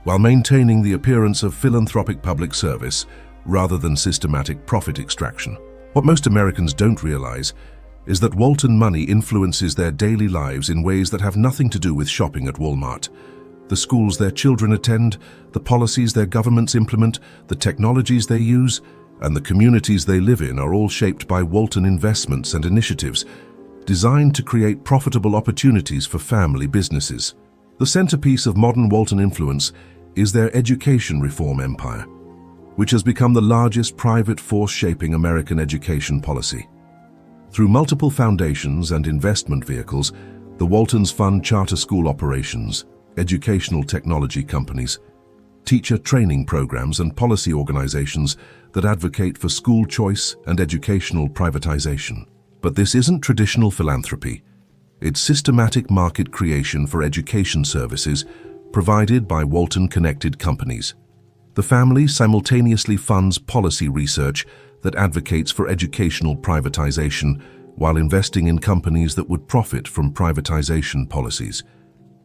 while maintaining the appearance of philanthropic public service rather than systematic profit extraction. What most Americans don't realize is that Walton money influences their daily lives in ways that have nothing to do with shopping at Walmart. The schools their children attend, the policies their governments implement, the technologies they use, and the communities they live in are all shaped by Walton investments and initiatives designed to create profitable opportunities for family businesses. The centerpiece of modern Walton influence is their education reform empire, which has become the largest private force shaping American education policy. Through multiple foundations and investment vehicles, the Waltons fund charter school operations, educational technology companies, teacher training programs, and policy organizations that advocate for school choice and educational privatization. But this isn't traditional philanthropy. It's systematic market creation for education services provided by Walton-connected companies. The family simultaneously funds policy research that advocates for educational privatization while investing in companies that would profit from privatization policies.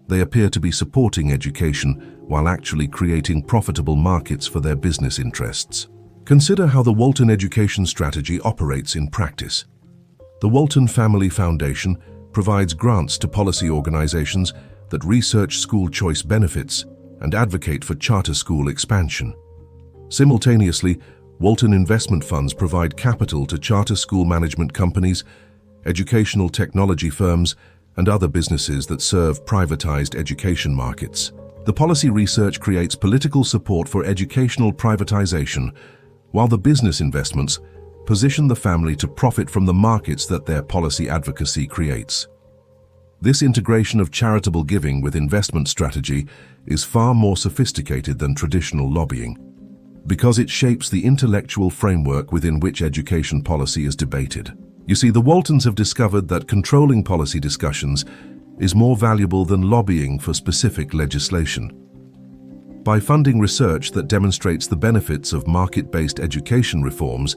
They appear to be supporting education while actually creating profitable markets for their business interests. Consider how the Walton education strategy operates in practice. The Walton Family Foundation provides grants to policy organizations that research school choice benefits and advocate for charter school expansion. Simultaneously, Walton investment funds provide capital to charter school management companies, educational technology firms, and other businesses that serve privatized education markets. The policy research creates political support for educational privatization, while the business investments position the family to profit from the markets that their policy advocacy creates. This integration of charitable giving with investment strategy is far more sophisticated than traditional lobbying, because it shapes the intellectual framework within which education policy is debated. You see, the Waltons have discovered that controlling policy discussions is more valuable than lobbying for specific legislation. By funding research that demonstrates the benefits of market-based education reforms,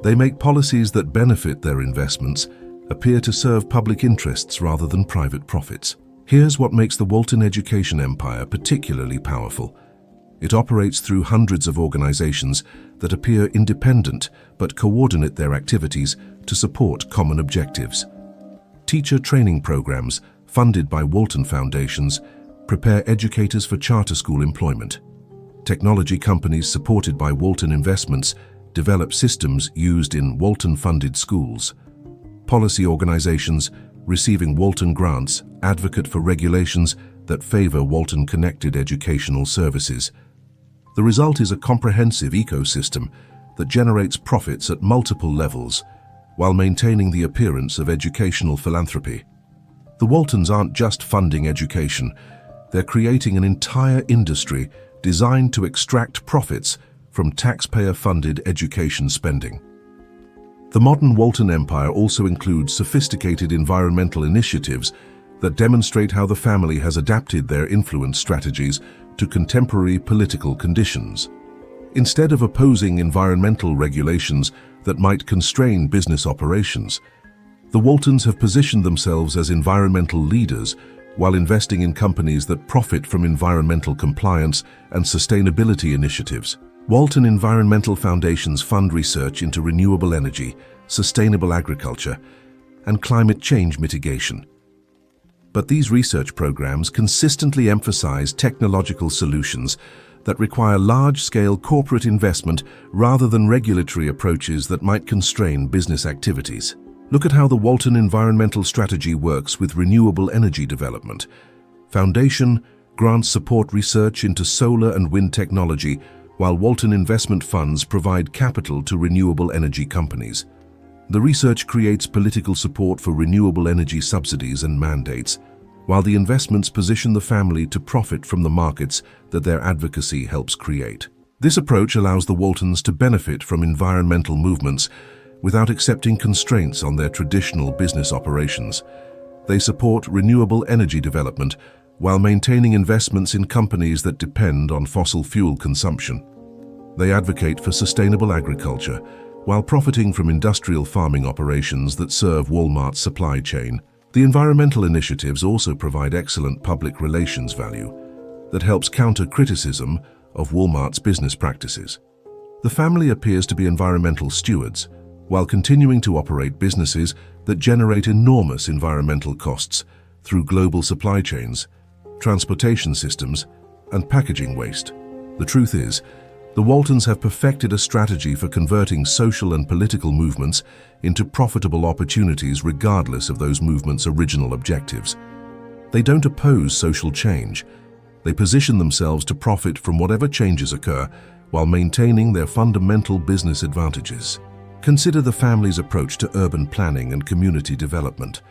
they make policies that benefit their investments appear to serve public interests rather than private profits. Here's what makes the Walton education empire particularly powerful. It operates through hundreds of organizations that appear independent but coordinate their activities to support common objectives. Teacher training programs, funded by Walton foundations, prepare educators for charter school employment. Technology companies supported by Walton investments develop systems used in Walton-funded schools. Policy organizations, receiving Walton grants, advocate for regulations that favor Walton-connected educational services. The result is a comprehensive ecosystem that generates profits at multiple levels while maintaining the appearance of educational philanthropy. The Waltons aren't just funding education, they're creating an entire industry designed to extract profits from taxpayer-funded education spending. The modern Walton empire also includes sophisticated environmental initiatives that demonstrate how the family has adapted their influence strategies to contemporary political conditions. Instead of opposing environmental regulations that might constrain business operations, the Waltons have positioned themselves as environmental leaders while investing in companies that profit from environmental compliance and sustainability initiatives. Walton Environmental Foundations fund research into renewable energy, sustainable agriculture, and climate change mitigation. But these research programs consistently emphasize technological solutions that require large-scale corporate investment rather than regulatory approaches that might constrain business activities. Look at how the Walton environmental strategy works with renewable energy development. Foundation grants support research into solar and wind technology, while Walton investment funds provide capital to renewable energy companies. The research creates political support for renewable energy subsidies and mandates, while the investments position the family to profit from the markets that their advocacy helps create. This approach allows the Waltons to benefit from environmental movements without accepting constraints on their traditional business operations. They support renewable energy development while maintaining investments in companies that depend on fossil fuel consumption. They advocate for sustainable agriculture while profiting from industrial farming operations that serve Walmart's supply chain. The environmental initiatives also provide excellent public relations value that helps counter criticism of Walmart's business practices. The family appears to be environmental stewards while continuing to operate businesses that generate enormous environmental costs through global supply chains, transportation systems, and packaging waste. The truth is, the Waltons have perfected a strategy for converting social and political movements into profitable opportunities regardless of those movements' original objectives. They don't oppose social change. They position themselves to profit from whatever changes occur while maintaining their fundamental business advantages. Consider the family's approach to urban planning and community development.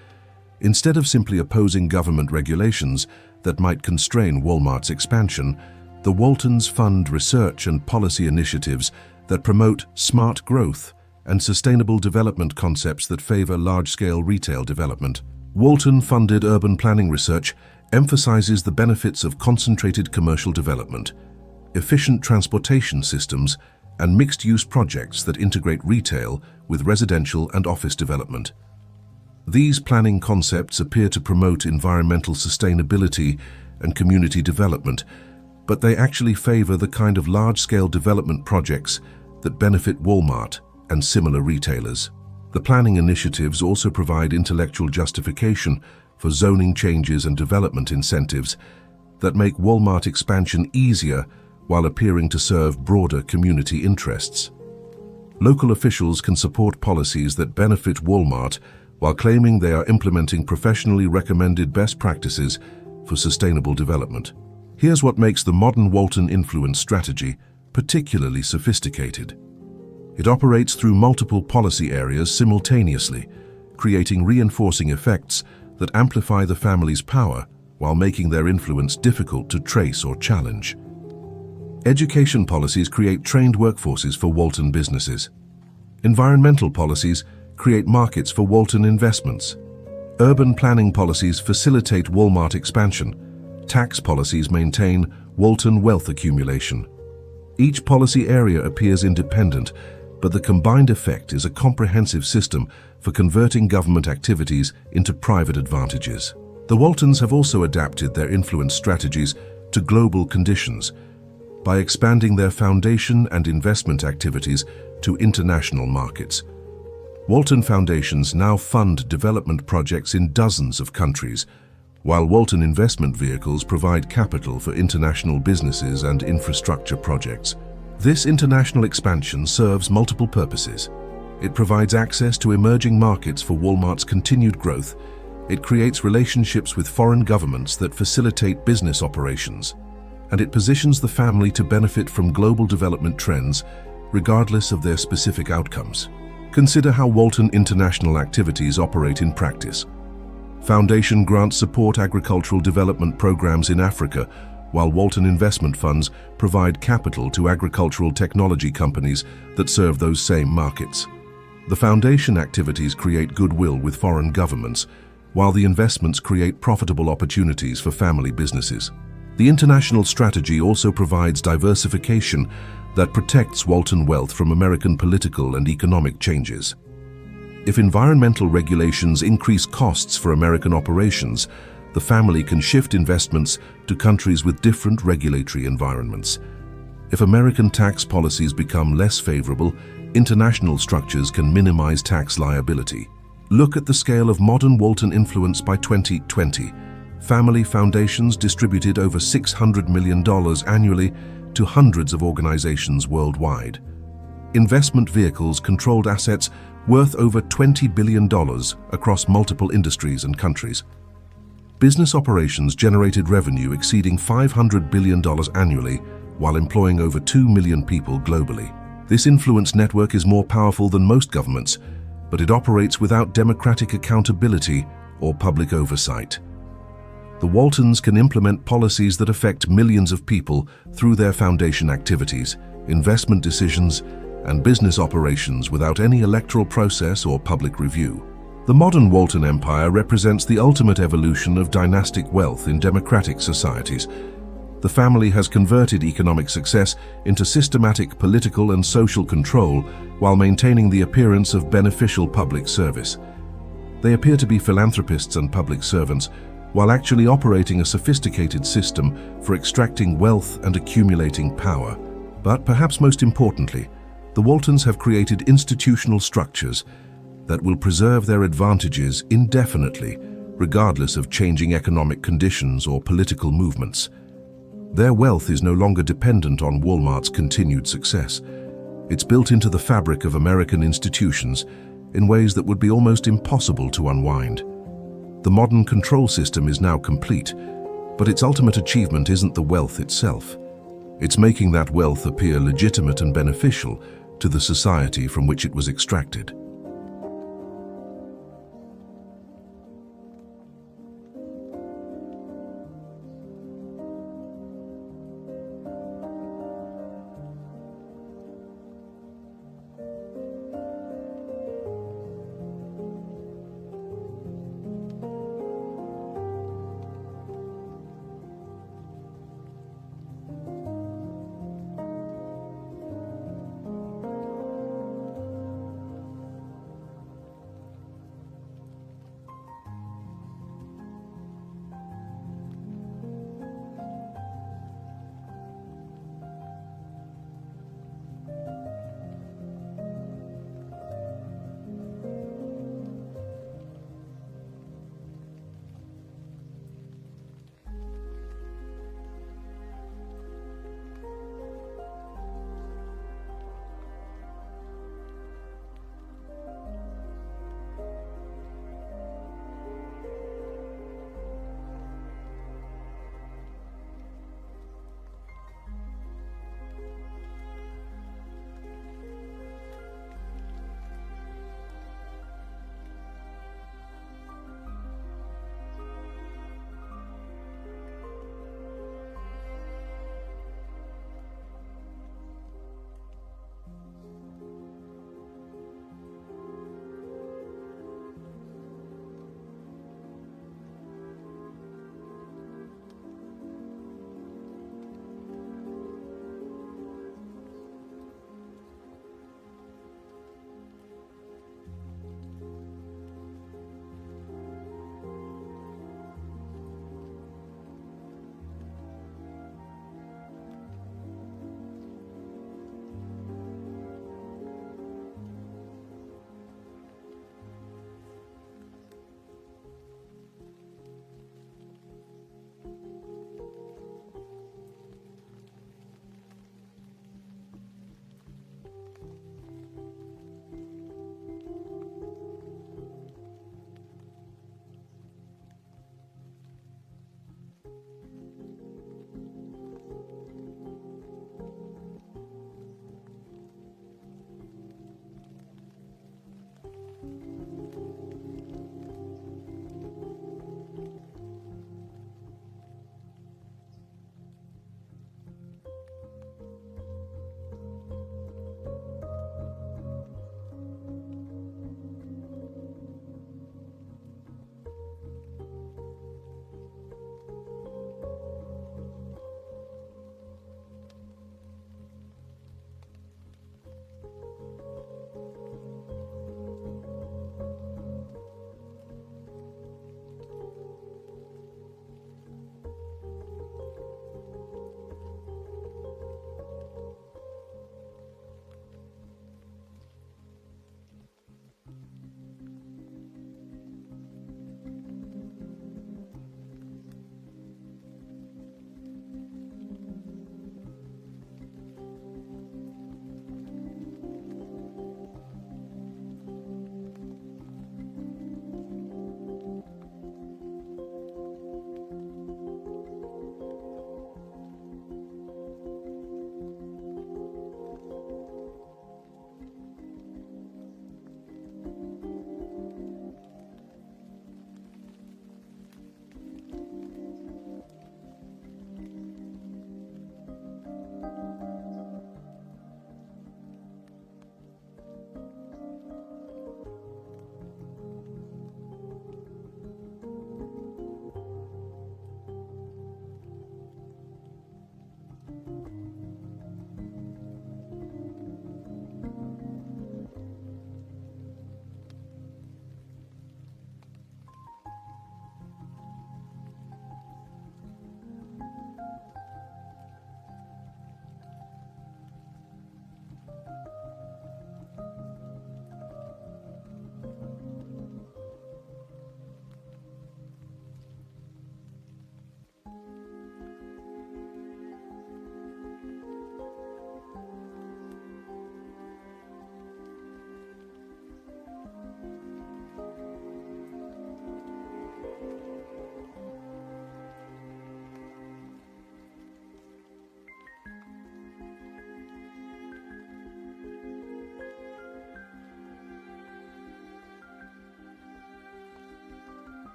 Instead of simply opposing government regulations that might constrain Walmart's expansion, the Waltons fund research and policy initiatives that promote smart growth and sustainable development concepts that favor large-scale retail development. Walton-funded urban planning research emphasizes the benefits of concentrated commercial development, efficient transportation systems, and mixed-use projects that integrate retail with residential and office development. These planning concepts appear to promote environmental sustainability and community development, but they actually favor the kind of large-scale development projects that benefit Walmart and similar retailers. The planning initiatives also provide intellectual justification for zoning changes and development incentives that make Walmart expansion easier while appearing to serve broader community interests. Local officials can support policies that benefit Walmart while claiming they are implementing professionally recommended best practices for sustainable development. Here's what makes the modern Walton influence strategy particularly sophisticated. It operates through multiple policy areas simultaneously, creating reinforcing effects that amplify the family's power while making their influence difficult to trace or challenge. Education policies create trained workforces for Walton businesses. Environmental policies create markets for Walton investments. Urban planning policies facilitate Walmart expansion. Tax policies maintain Walton wealth accumulation. Each policy area appears independent, but the combined effect is a comprehensive system for converting government activities into private advantages. The Waltons have also adapted their influence strategies to global conditions by expanding their foundation and investment activities to international markets. Walton foundations now fund development projects in dozens of countries, while Walton investment vehicles provide capital for international businesses and infrastructure projects. This international expansion serves multiple purposes. It provides access to emerging markets for Walmart's continued growth It creates relationships with foreign governments that facilitate business operations, and it positions the family to benefit from global development trends regardless of their specific outcomes. Consider how Walton international activities operate in practice. Foundation grants support agricultural development programs in Africa, while Walton investment funds provide capital to agricultural technology companies that serve those same markets. The foundation activities create goodwill with foreign governments, while the investments create profitable opportunities for family businesses. The international strategy also provides diversification that protects Walton wealth from American political and economic changes. If environmental regulations increase costs for American operations, the family can shift investments to countries with different regulatory environments. If American tax policies become less favorable, international structures can minimize tax liability. Look at the scale of modern Walton influence by 2020. Family foundations distributed over $600 million annually to hundreds of organizations worldwide. Investment vehicles controlled assets worth over $20 billion across multiple industries and countries. Business operations generated revenue exceeding $500 billion annually while employing over 2 million people globally. This influence network is more powerful than most governments, but it operates without democratic accountability or public oversight. The Waltons can implement policies that affect millions of people through their foundation activities, investment decisions, and business operations without any electoral process or public review. The modern Walton Empire represents the ultimate evolution of dynastic wealth in democratic societies. The family has converted economic success into systematic political and social control while maintaining the appearance of beneficial public service. They appear to be philanthropists and public servants, while actually operating a sophisticated system for extracting wealth and accumulating power. But perhaps most importantly, the Waltons have created institutional structures that will preserve their advantages indefinitely, regardless of changing economic conditions or political movements. Their wealth is no longer dependent on Walmart's continued success. It's built into the fabric of American institutions in ways that would be almost impossible to unwind. The modern control system is now complete, but its ultimate achievement isn't the wealth itself. It's making that wealth appear legitimate and beneficial to the society from which it was extracted.